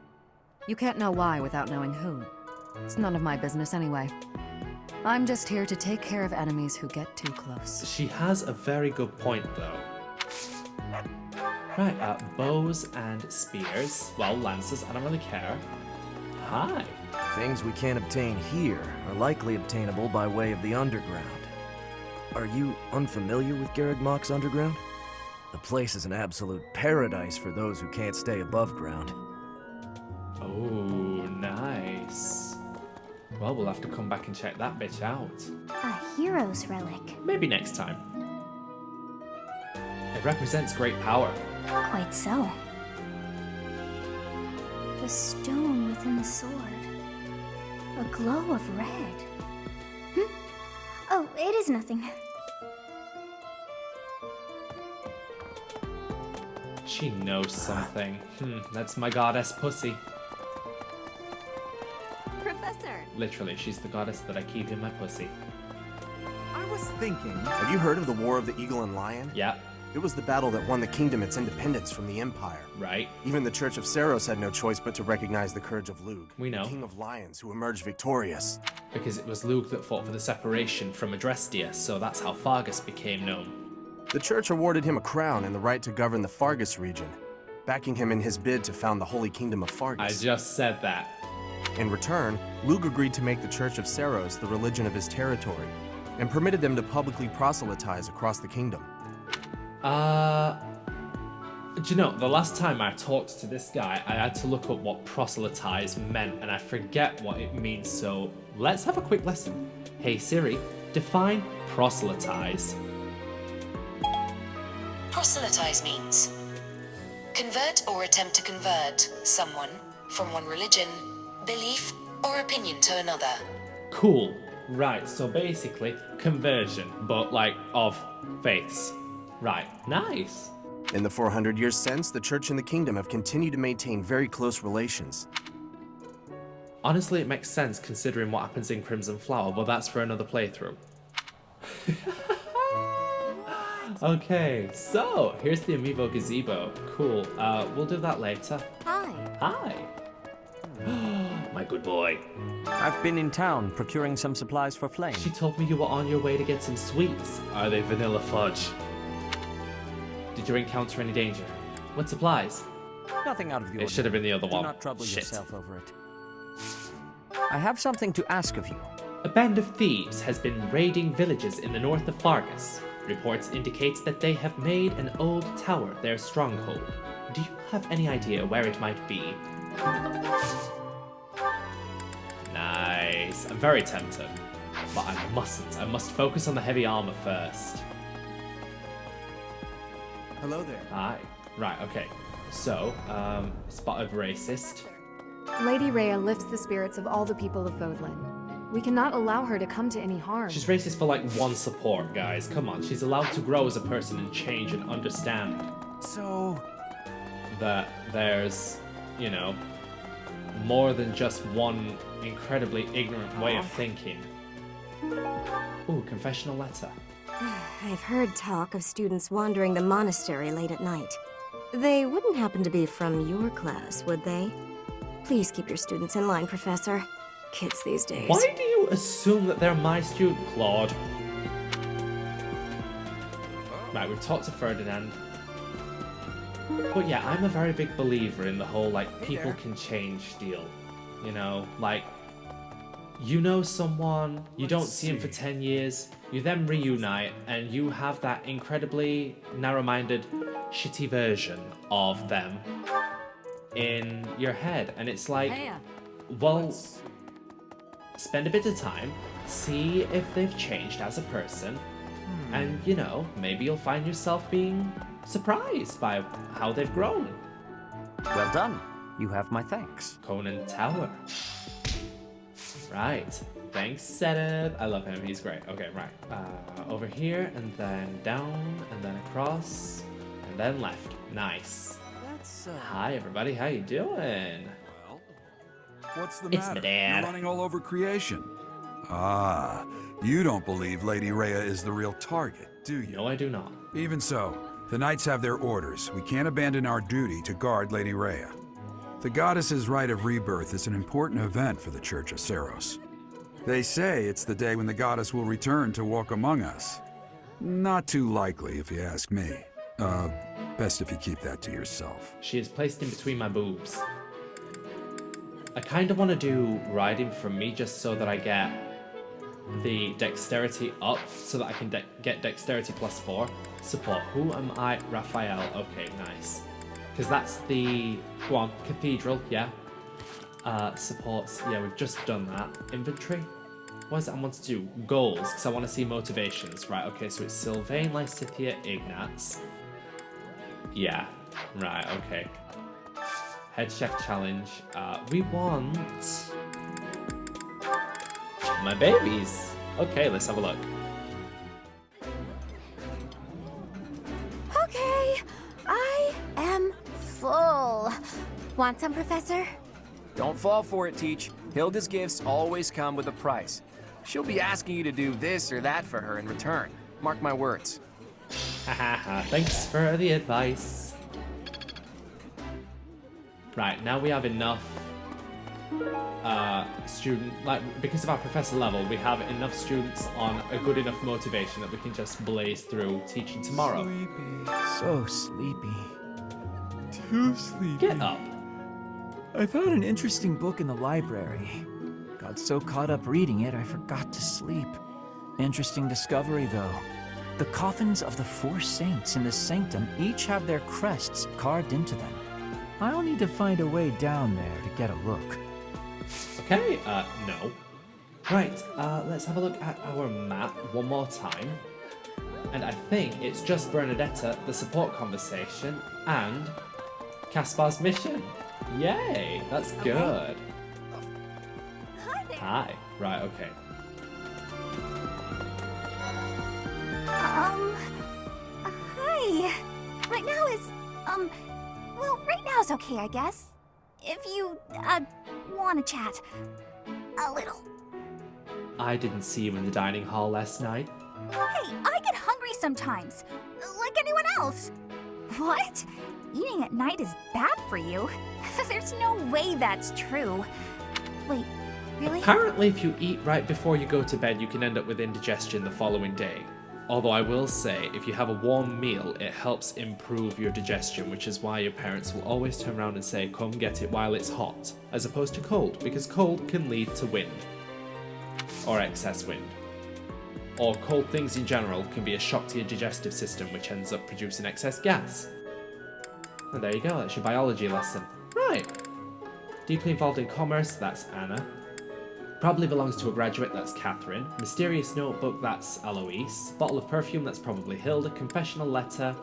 You can't know why without knowing who. It's none of my business anyway. I'm just here to take care of enemies who get too close. She has a very good point, though. Right, bows and spears. Well, lances, I don't really care. Hi. Things we can't obtain here are likely obtainable by way of the underground. Are you unfamiliar with Garreg Mach's underground? The place is an absolute paradise for those who can't stay above ground. Oh, nice. Well, we'll have to come back and check that bitch out. A hero's relic. Maybe next time. It represents great power. Quite so. The stone within the sword. A glow of red. Oh, it is nothing. She knows something. That's my goddess pussy. Professor! Literally, she's the goddess that I keep in my pussy. I was thinking... Have you heard of the War of the Eagle and Lion? Yeah. It was the battle that won the kingdom its independence from the Empire. Right. Even the Church of Saros had no choice but to recognize the courage of Lug, We know. the King of Lions, who emerged victorious. Because it was Lug that fought for the separation from Adrestia, so that's how Fargus became known. The Church awarded him a crown and the right to govern the Fargus region, backing him in his bid to found the Holy Kingdom of Fargus. I just said that. In return, Lug agreed to make the Church of Saros the religion of his territory, and permitted them to publicly proselytize across the kingdom. Do you know, the last time I talked to this guy, I had to look up what proselytize meant, and I forget what it means, so let's have a quick lesson. Hey Siri, define proselytize. Proselytize means convert or attempt to convert someone from one religion, belief, or opinion to another. Cool. Right, so basically, conversion, but like of faiths. Right, nice. In the 400 years since, the Church and the Kingdom have continued to maintain very close relations. Honestly, it makes sense considering what happens in Crimson Flower, but that's for another playthrough. Okay, so here's the Amiibo Gazebo. Cool. We'll do that later. Hi. Hi. My good boy. I've been in town procuring some supplies for Flame. She told me you were on your way to get some sweets. Are they vanilla fudge? Did you encounter any danger? What supplies? Nothing out of the ordinary. It should have been the other one. Do not trouble Shit. yourself over it. I have something to ask of you. A band of thieves has been raiding villages in the north of Fargus. Reports indicate that they have made an old tower their stronghold. Do you have any idea where it might be? Nice. I'm very tempted. But I mustn't. I must focus on the heavy armor first. Hello there. Hi. Right, okay. So, spotted racist. Lady Rhea lifts the spirits of all the people of Fódlan. We cannot allow her to come to any harm. She's racist for like one support, guys. Come on, she's allowed to grow as a person and change and understand. So... that there's, you know, more than just one incredibly ignorant way of thinking. Ooh, confessional letter. I've heard talk of students wandering the monastery late at night. They wouldn't happen to be from your class, would they? Please keep your students in line, Professor. Kids these days. Why do you assume that they're my student, Claude? Right, we've talked to Ferdinand. But yeah, I'm a very big believer in the whole, like, people can change deal. You know, like, you know someone, you don't see him for 10 years, you then reunite, and you have that incredibly narrow-minded, shitty version of them. in your head. And it's like, Hey, well, spend a bit of time, see if they've changed as a person, and, you know, maybe you'll find yourself being surprised by how they've grown. Well done. You have my thanks. Conan Tower. Right. Thanks, Setup. I love him. He's great. Okay, right. Over here, and then down, and then across, and then left. Nice. Hi, everybody. How you doing? What's the It's matter? my dad. You're running all over creation. Ah, you don't believe Lady Rhea is the real target, do you? No, I do not. Even so, the Knights have their orders. We can't abandon our duty to guard Lady Rhea. The goddess's rite of rebirth is an important event for the Church of Seros. They say it's the day when the goddess will return to walk among us. Not too likely, if you ask me. Best if you keep that to yourself. She is placed in between my boobs. I kind of want to do riding from me just so that I get the dexterity up so that I can get dexterity +4. Support. Who am I? Raphael. Okay, nice. Because that's the... Go on. Cathedral, yeah. Supports. Yeah, we've just done that. Inventory. What is it I want to do? Goals, because I want to see motivations. Right, okay, so it's Sylvain, Lysithea, Ignatz. Yeah, right, okay. Head chef challenge. We want... my babies. Okay, let's have a look. Okay, I am full. Want some, Professor? Don't fall for it, Teach. Hilda's gifts always come with a price. She'll be asking you to do this or that for her in return. Mark my words. Hahaha, thanks for the advice. Right, now we have enough because of our professor level, we have enough students on a good enough motivation that we can just blaze through teaching tomorrow. So sleepy. Too sleepy. Get up. I found an interesting book in the library. Got so caught up reading it, I forgot to sleep. Interesting discovery, though. The coffins of the 4 saints in the sanctum each have their crests carved into them. I'll need to find a way down there to get a look. Okay, no. Right, let's have a look at our map one more time. And I think it's just Bernadetta, the support conversation, and Caspar's mission. Yay, that's good. Hi there. Hi. Right, okay. Hi. Right now is, well, right now is okay, I guess. If you, want to chat. A little. I didn't see you in the dining hall last night. Hey, I get hungry sometimes. Like anyone else. What? Eating at night is bad for you? There's no way that's true. Wait, really? Apparently, if you eat right before you go to bed, you can end up with indigestion the following day. Although I will say, if you have a warm meal, it helps improve your digestion, which is why your parents will always turn around and say, come get it while it's hot, as opposed to cold, because cold can lead to wind. Or excess wind. Or cold things in general can be a shock to your digestive system, which ends up producing excess gas. And there you go, that's your biology lesson. Right. Deeply involved in commerce, that's Anna. Probably belongs to a graduate, that's Catherine. Mysterious notebook, that's Eloise. Bottle of perfume, that's probably Hilda. Confessional letter,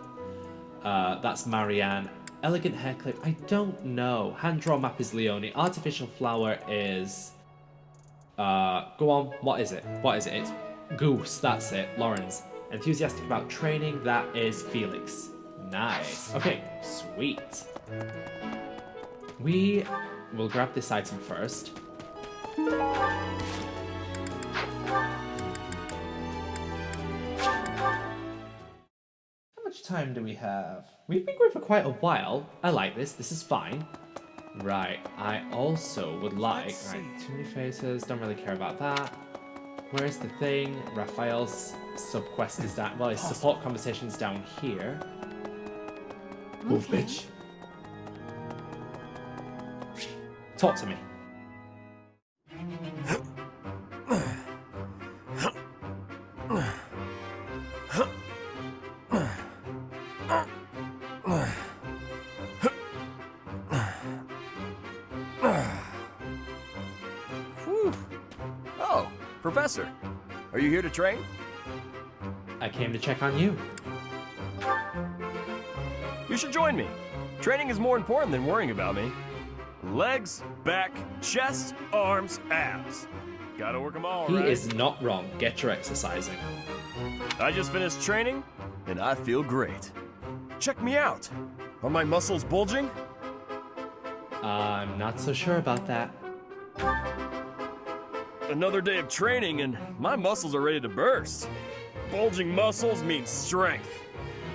that's Marianne. Elegant hair clip, I don't know. Hand draw map is Leonie. Artificial flower is... go on, what is it? What is it? It's Goose, that's it. Lawrence. Enthusiastic about training, that is Felix. Nice. Okay, sweet. We will grab this item first. How much time do we have? We've been going for quite a while. I like this. This is fine. Right. I also would like... Right, too many faces. Don't really care about that. Where's the thing? Raphael's sub-quest is down... Well, his support conversation's down here. Move, bitch. Talk to me. Professor, are you here to train? I came to check on you. You should join me. Training is more important than worrying about me. Legs, back, chest, arms, abs. Gotta work them all, He right? is not wrong. Get your exercising. I just finished training, and I feel great. Check me out. Are my muscles bulging? I'm not so sure about that. Another day of training, and my muscles are ready to burst. Bulging muscles means strength.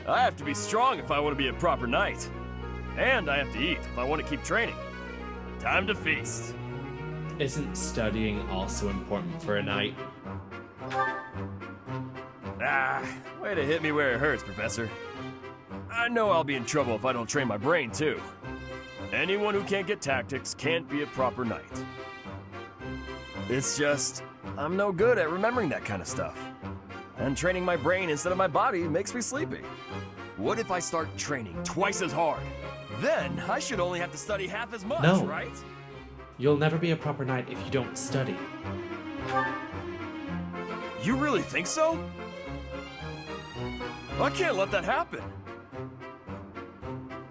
I have to be strong if I want to be a proper knight. And I have to eat if I want to keep training. Time to feast. Isn't studying also important for a knight? Ah, way to hit me where it hurts, Professor. I know I'll be in trouble if I don't train my brain, too. Anyone who can't get tactics can't be a proper knight. It's just, I'm no good at remembering that kind of stuff. And training my brain instead of my body makes me sleepy. What if I start training twice as hard? Then I should only have to study half as much, No. right? You'll never be a proper knight if you don't study. You really think so? I can't let that happen.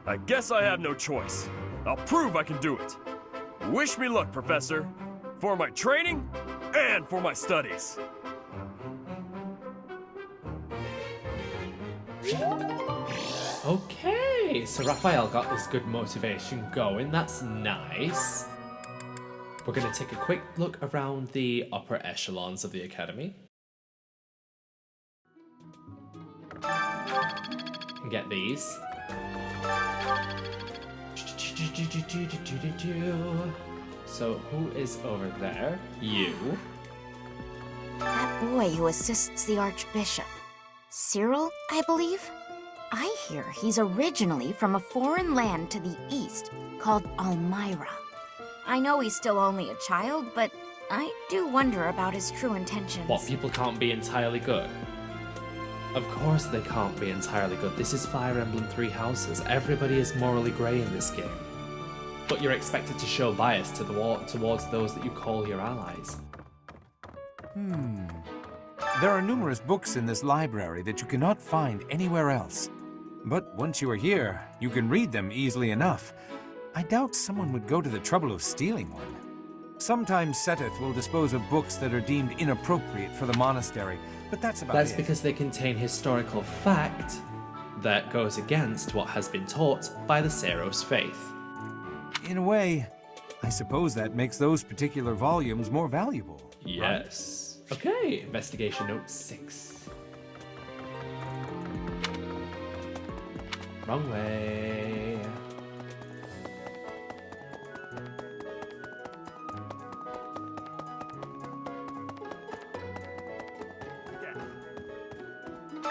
I guess I have no choice. I'll prove I can do it. Wish me luck, Professor. For my training and for my studies. Okay, so Raphael got this good motivation going. That's nice. We're going to take a quick look around the upper echelons of the academy. And get these. So who is over there? You. That boy who assists the Archbishop. Cyril, I believe? I hear he's originally from a foreign land to the east called Almyra. I know he's still only a child, but I do wonder about his true intentions. What, people can't be entirely good? Of course they can't be entirely good. This is Fire Emblem Three Houses. Everybody is morally grey in this game. But you're expected to show bias to towards those that you call your allies. There are numerous books in this library that you cannot find anywhere else. But once you are here, you can read them easily enough. I doubt someone would go to the trouble of stealing one. Sometimes Seteth will dispose of books that are deemed inappropriate for the monastery, but that's about That's it. because they contain historical fact that goes against what has been taught by the Seros faith. In a way, I suppose that makes those particular volumes more valuable. Yes. Okay, investigation note 6. Wrong way.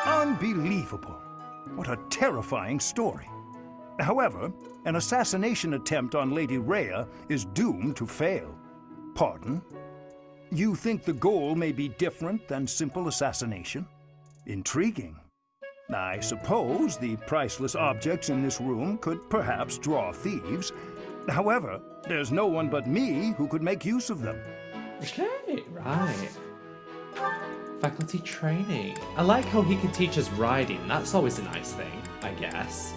Unbelievable. What a terrifying story. However, an assassination attempt on Lady Rhea is doomed to fail. Pardon? You think the goal may be different than simple assassination? Intriguing. I suppose the priceless objects in this room could perhaps draw thieves. However, there's no one but me who could make use of them. Okay, right. Faculty training. I like how he can teach us riding. That's always a nice thing, I guess.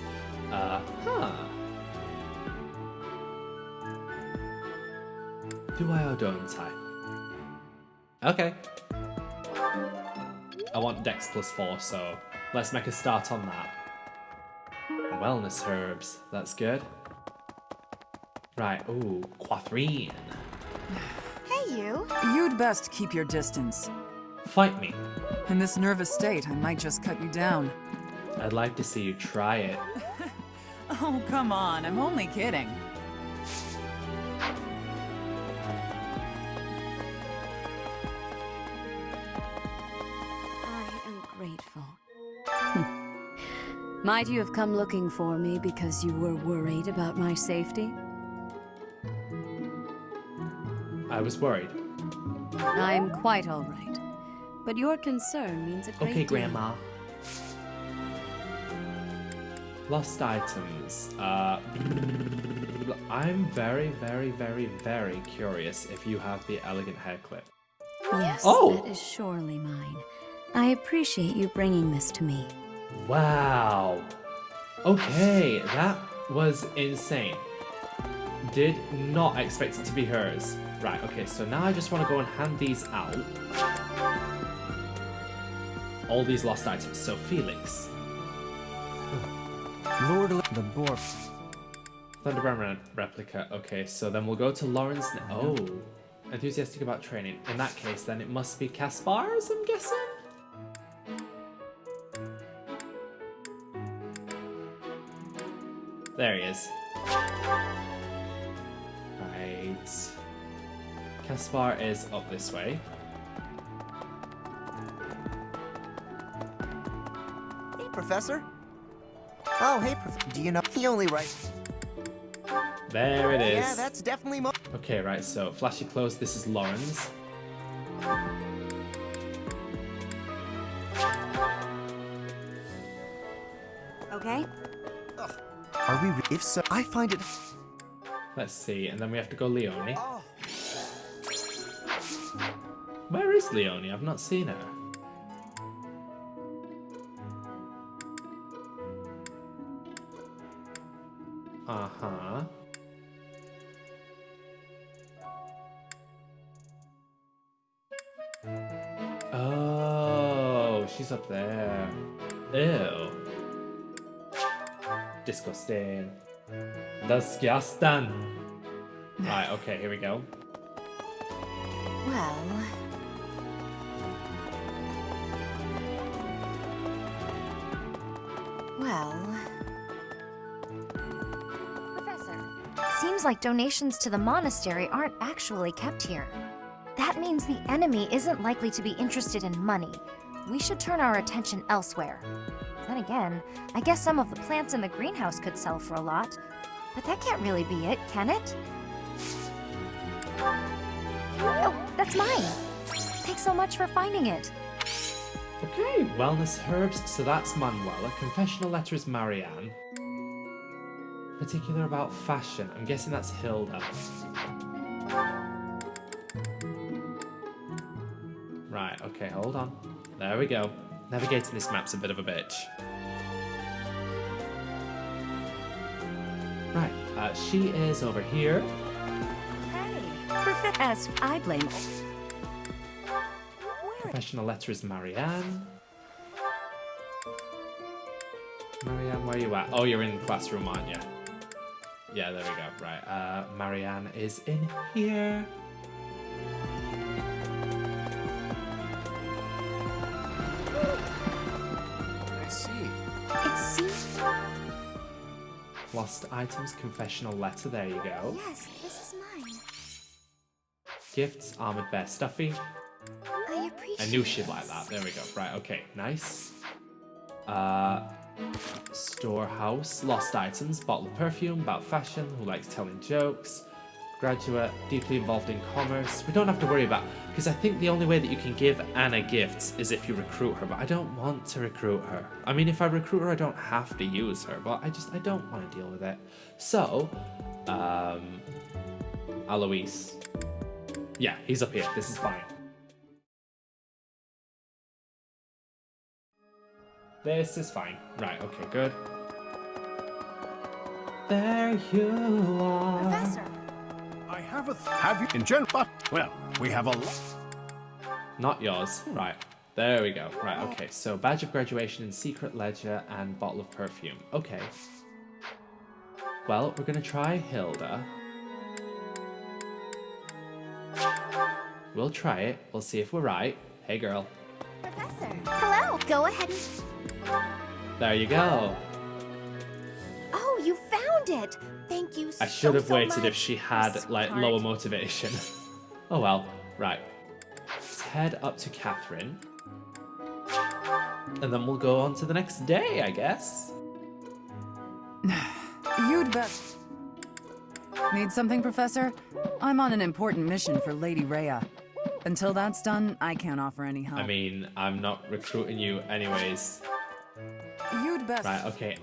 Do I or don't I? Okay. I want Dex +4, so let's make a start on that. Wellness herbs. That's good. Right, ooh, Quathrine. Hey, you. You'd best keep your distance. Fight me. In this nervous state, I might just cut you down. I'd like to see you try it. Oh, come on, I'm only kidding. I am grateful. Might you have come looking for me because you were worried about my safety? I was worried. I'm quite all right. But your concern means a great Okay, deal. Grandma. Lost items. I'm very, very, very, very curious if you have the elegant hair clip. Yes, Oh! that is surely mine. I appreciate you bringing this to me. Wow. Okay, that was insane. Did not expect it to be hers. Right, okay, so now I just want to go and hand these out. All these lost items. So, Felix. Lord the Boar. Thunderbrand replica. Okay, so then we'll go to Lawrence. Oh, enthusiastic about training. In that case, then it must be Caspar's, I'm guessing? There he is. Right. Caspar is up this way. Hey, Professor. Oh, hey, do you know he only writes? There it is. Yeah, that's definitely Okay, right, so flashy clothes, this is Lawrence. Okay. Are we? If so, I find it. Let's see, and then we have to go Leonie. Where is Leonie? I've not seen her. Uh-huh. Oh, she's up there. Ew. Disgusting. Disgusting. Right, okay, here we go. Well... Professor, seems like donations to the monastery aren't actually kept here. That means the enemy isn't likely to be interested in money. We should turn our attention elsewhere. Then again, I guess some of the plants in the greenhouse could sell for a lot. But that can't really be it, can it? Oh, that's mine! Thanks so much for finding it. Okay, wellness herbs, so that's Manuela. Confessional letter is Marianne. Particular about fashion, I'm guessing that's Hilda. Right, okay, hold on. There we go. Navigating this map's a bit of a bitch. Right, she is over here. Hey, as I blame... Professional letter is Marianne. Marianne, where are you at? Oh, you're in the classroom, aren't you? Yeah, there we go. Right, Marianne is in here. I see. It seems... Lost items, confessional letter, there you go. Yes, this is mine. Gifts, armored bear stuffy. I appreciate I knew she'd like that. There we go. Right, okay, nice. Storehouse, lost items, bottle of perfume, about fashion, who likes telling jokes, graduate, deeply involved in commerce. We don't have to worry about, because I think the only way that you can give Anna gifts is if you recruit her, but I don't want to recruit her. I mean, if I recruit her, I don't have to use her, but I don't want to deal with it. So, Alois. Yeah, he's up here. This is fine. This is fine. Right, okay, good. There you are. Professor. I have you in general, but, well, we have a lot. Not yours. Right, there we go. Right, okay, so badge of graduation and secret ledger and bottle of perfume. Okay. Well, we're gonna try Hilda. We'll try it. We'll see if we're right. Hey, girl. Professor. Hello. Go ahead and... There you go. Oh, you found it. Thank you so I should have waited much, if she had, like, sweetheart. lower motivation. Oh well. Right. Let's head up to Catherine. And then we'll go on to the next day, I guess. You'd bet. Need something, Professor? I'm on an important mission for Lady Rhea. Until that's done, I can't offer any help. I mean, I'm not recruiting you anyways. You'd bet. Right, okay,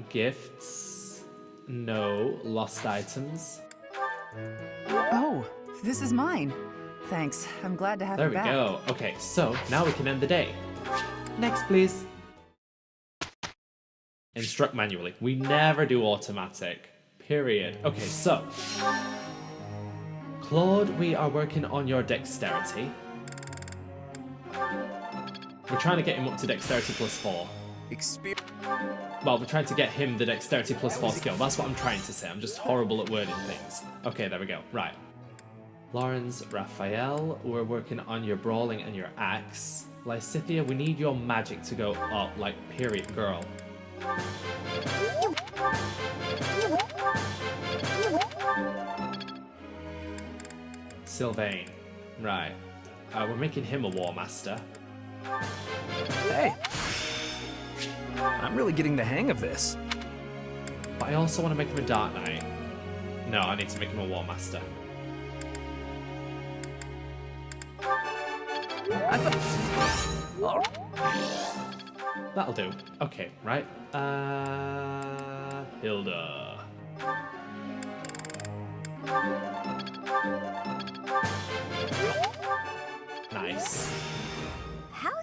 gifts. No. Lost items. Oh, this is mine. Thanks. I'm glad to have There you we back. go. Okay, so now we can end the day. Next, please. Instruct manually. We never do automatic. Period. Okay, so. Claude, we are working on your dexterity. We're trying to get him up to dexterity +4. Well, we're trying to get him the dexterity +4 skill. That's what I'm trying to say. I'm just horrible at wording things. Okay, there we go. Right. Lawrence, Raphael, we're working on your brawling and your axe. Lysithea, we need your magic to go up, like, period, girl. Sylvain. Right. We're making him a War Master. Hey! I'm really getting the hang of this. But I also want to make him a Dark Knight. No, I need to make him a War Master. That'll do. Okay, right. Hilda. Nice.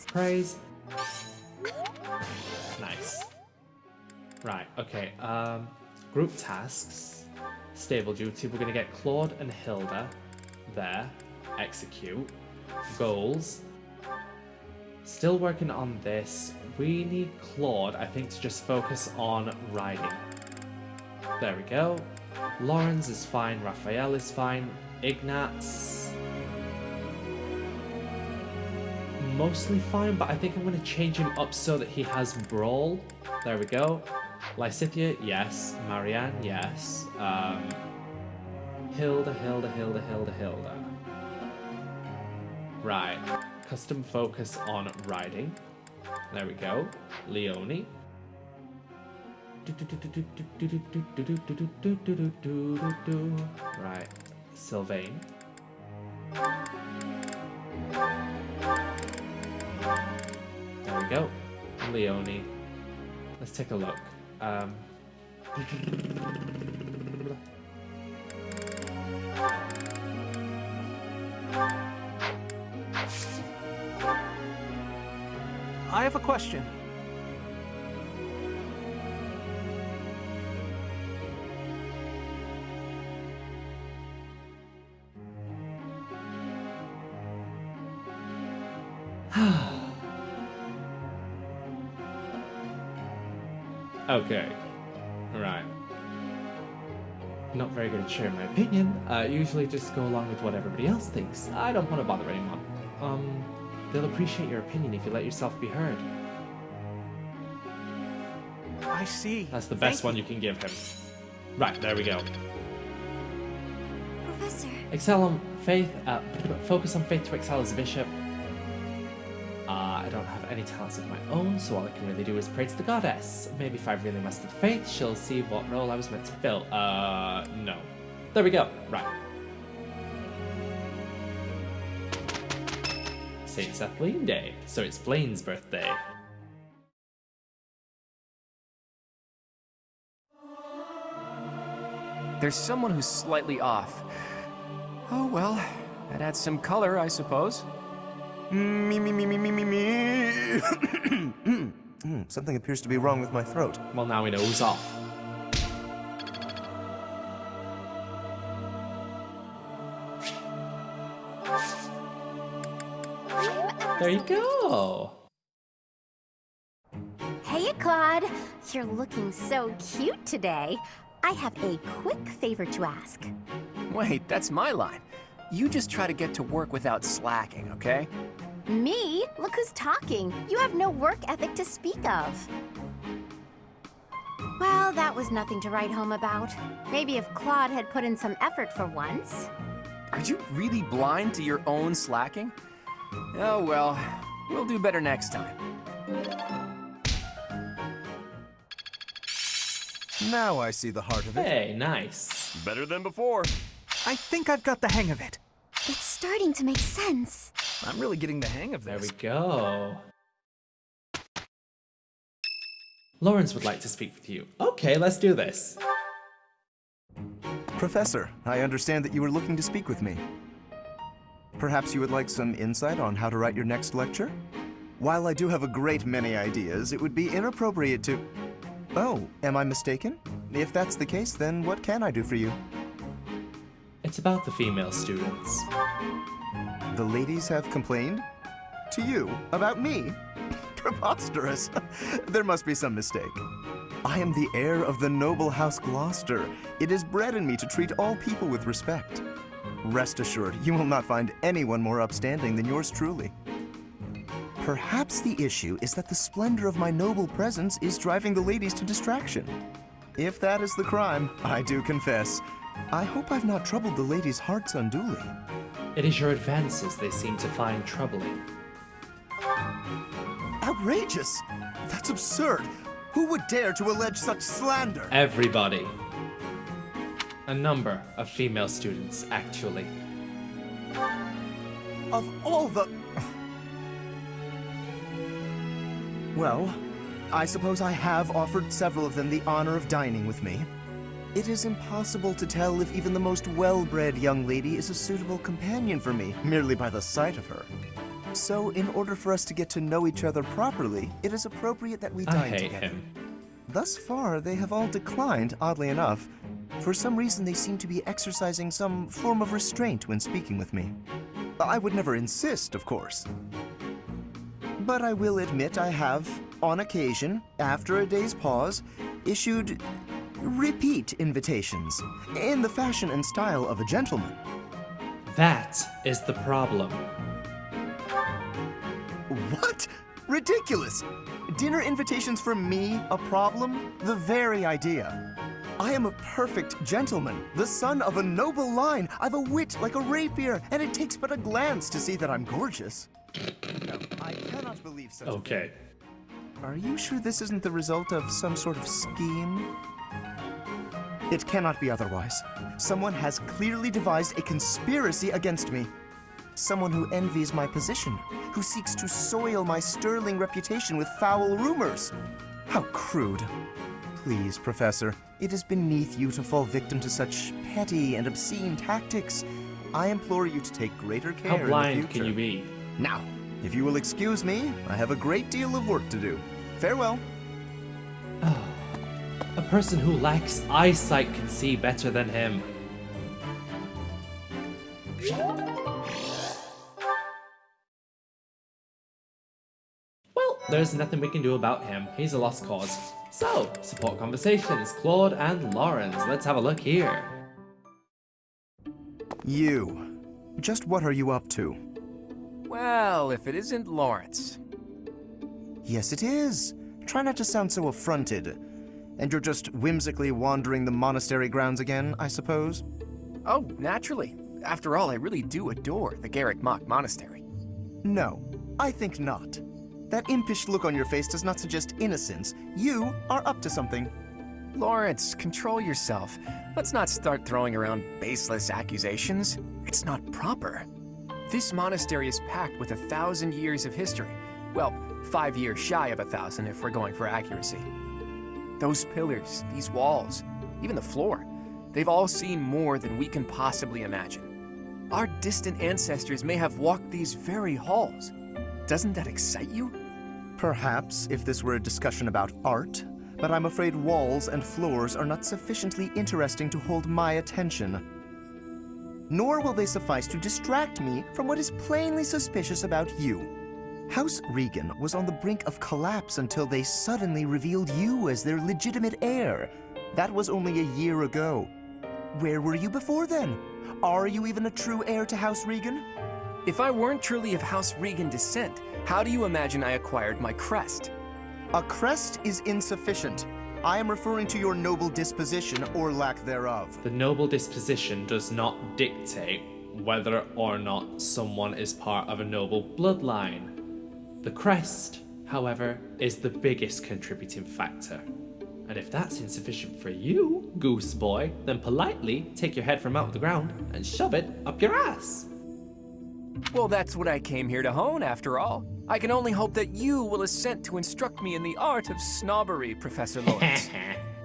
Praise. Nice. Right, okay. Group tasks. Stable duty. We're gonna get Claude and Hilda there. Execute. Goals. Still working on this. We need Claude, I think, to just focus on riding. There we go. Lawrence is fine. Raphael is fine. Ignatz. Mostly fine, but I think I'm going to change him up so that he has Brawl. There we go. Lysithea, yes. Marianne, yes. Hilda. Right. Custom focus on riding. There we go. Leonie. Right. Sylvain. There we go. Leonie. Let's take a look. I have a question. Okay. Right. Not very good at sharing my opinion. Usually just go along with what everybody else thinks. I don't want to bother anyone. They'll appreciate your opinion if you let yourself be heard. I see. That's the best one you can give him. Right, there we go. Professor. Excel on faith. Focus on faith to excel as a bishop. I don't have any talents of my own, so all I can really do is pray to the goddess. Maybe if I really messed with faith, she'll see what role I was meant to fill. No. There we go. Right. Saint Sethlene Day, so it's Flane's birthday. There's someone who's slightly off. Oh well, that adds some color, I suppose. Something appears to be wrong with my throat. Well, now we know who's off. There you go. Hey, Claude. You're looking so cute today. I have a quick favor to ask. Wait, that's my line. You just try to get to work without slacking, okay? Me? Look who's talking. You have no work ethic to speak of. Well, that was nothing to write home about. Maybe if Claude had put in some effort for once. Are you really blind to your own slacking? Oh well, we'll do better next time. Now I see the heart of it. Hey, nice. Better than before. I think I've got the hang of it. It's starting to make sense. I'm really getting the hang of this. There we go. Lawrence would like to speak with you. Okay, let's do this. Professor, I understand that you were looking to speak with me. Perhaps you would like some insight on how to write your next lecture? While I do have a great many ideas, it would be inappropriate to... Oh, am I mistaken? If that's the case, then what can I do for you? It's about the female students. The ladies have complained? To you? About me? Preposterous. There must be some mistake. I am the heir of the noble House Gloucester. It is bred in me to treat all people with respect. Rest assured, you will not find anyone more upstanding than yours truly. Perhaps the issue is that the splendor of my noble presence is driving the ladies to distraction. If that is the crime, I do confess. I hope I've not troubled the ladies' hearts unduly. It is your advances they seem to find troubling. Outrageous! That's absurd! Who would dare to allege such slander? Everybody. A number of female students, actually. Of all the... Well, I suppose I have offered several of them the honor of dining with me. It is impossible to tell if even the most well-bred young lady is a suitable companion for me, merely by the sight of her. So, in order for us to get to know each other properly, it is appropriate that we dine together. Him. Thus far, they have all declined, oddly enough. For some reason, they seem to be exercising some form of restraint when speaking with me. I would never insist, of course. But I will admit I have, on occasion, after a day's pause, issued repeat invitations, in the fashion and style of a gentleman. That is the problem. What? Ridiculous! Dinner invitations for me a problem? The very idea. I am a perfect gentleman, the son of a noble line. I've a wit like a rapier, and it takes but a glance to see that I'm gorgeous. No, I cannot believe such a thing. Are you sure this isn't the result of some sort of scheme? It cannot be otherwise. Someone has clearly devised a conspiracy against me. Someone who envies my position, who seeks to soil my sterling reputation with foul rumors. How crude. Please, Professor, it is beneath you to fall victim to such petty and obscene tactics. I implore you to take greater care in the future. How blind can you be? Now, if you will excuse me, I have a great deal of work to do. Farewell. A person who lacks eyesight can see better than him. Well, there's nothing we can do about him. He's a lost cause. So, support conversations, Claude and Lawrence. Let's have a look here. You. Just what are you up to? Well, if it isn't Lawrence. Yes, it is. Try not to sound so affronted. And you're just whimsically wandering the monastery grounds again, I suppose? Oh, naturally. After all, I really do adore the Garrick Mock Monastery. No, I think not. That impish look on your face does not suggest innocence. You are up to something. Lawrence, control yourself. Let's not start throwing around baseless accusations. It's not proper. This monastery is packed with 1,000 years of history. Well, 5 years shy of 1,000 if we're going for accuracy. Those pillars, these walls, even the floor, they've all seen more than we can possibly imagine. Our distant ancestors may have walked these very halls. Doesn't that excite you? Perhaps if this were a discussion about art, but I'm afraid walls and floors are not sufficiently interesting to hold my attention. Nor will they suffice to distract me from what is plainly suspicious about you. House Regan was on the brink of collapse until they suddenly revealed you as their legitimate heir. That was only a year ago. Where were you before then? Are you even a true heir to House Regan? If I weren't truly of House Regan descent, how do you imagine I acquired my crest? A crest is insufficient. I am referring to your noble disposition or lack thereof. The noble disposition does not dictate whether or not someone is part of a noble bloodline. The crest, however, is the biggest contributing factor. And if that's insufficient for you, Goose Boy, then politely take your head from out of the ground and shove it up your ass. Well, that's what I came here to hone, after all. I can only hope that you will assent to instruct me in the art of snobbery, Professor Lawrence.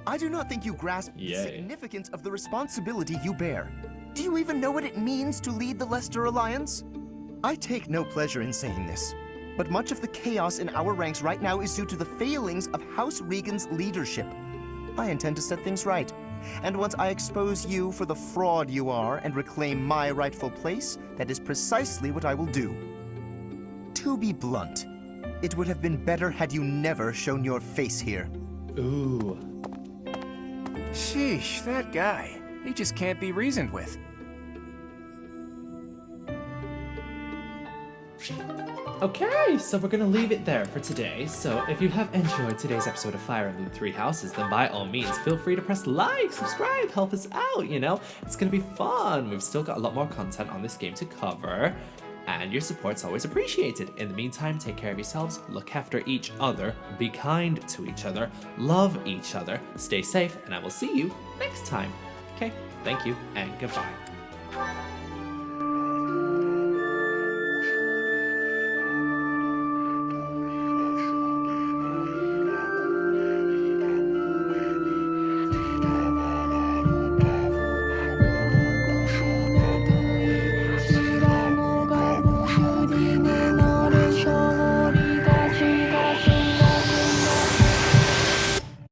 I do not think you grasp the significance of the responsibility you bear. Do you even know what it means to lead the Leicester Alliance? I take no pleasure in saying this, but much of the chaos in our ranks right now is due to the failings of House Regan's leadership. I intend to set things right, and once I expose you for the fraud you are and reclaim my rightful place, that is precisely what I will do. To be blunt, it would have been better had you never shown your face here. Ooh. Sheesh, that guy. He just can't be reasoned with. Okay, so we're gonna leave it there for today. So if you have enjoyed today's episode of Fire Emblem Three Houses, then by all means, feel free to press like, subscribe, help us out, you know? It's gonna be fun. We've still got a lot more content on this game to cover, and your support's always appreciated. In the meantime, take care of yourselves, look after each other, be kind to each other, love each other, stay safe, and I will see you next time. Okay, thank you, and goodbye.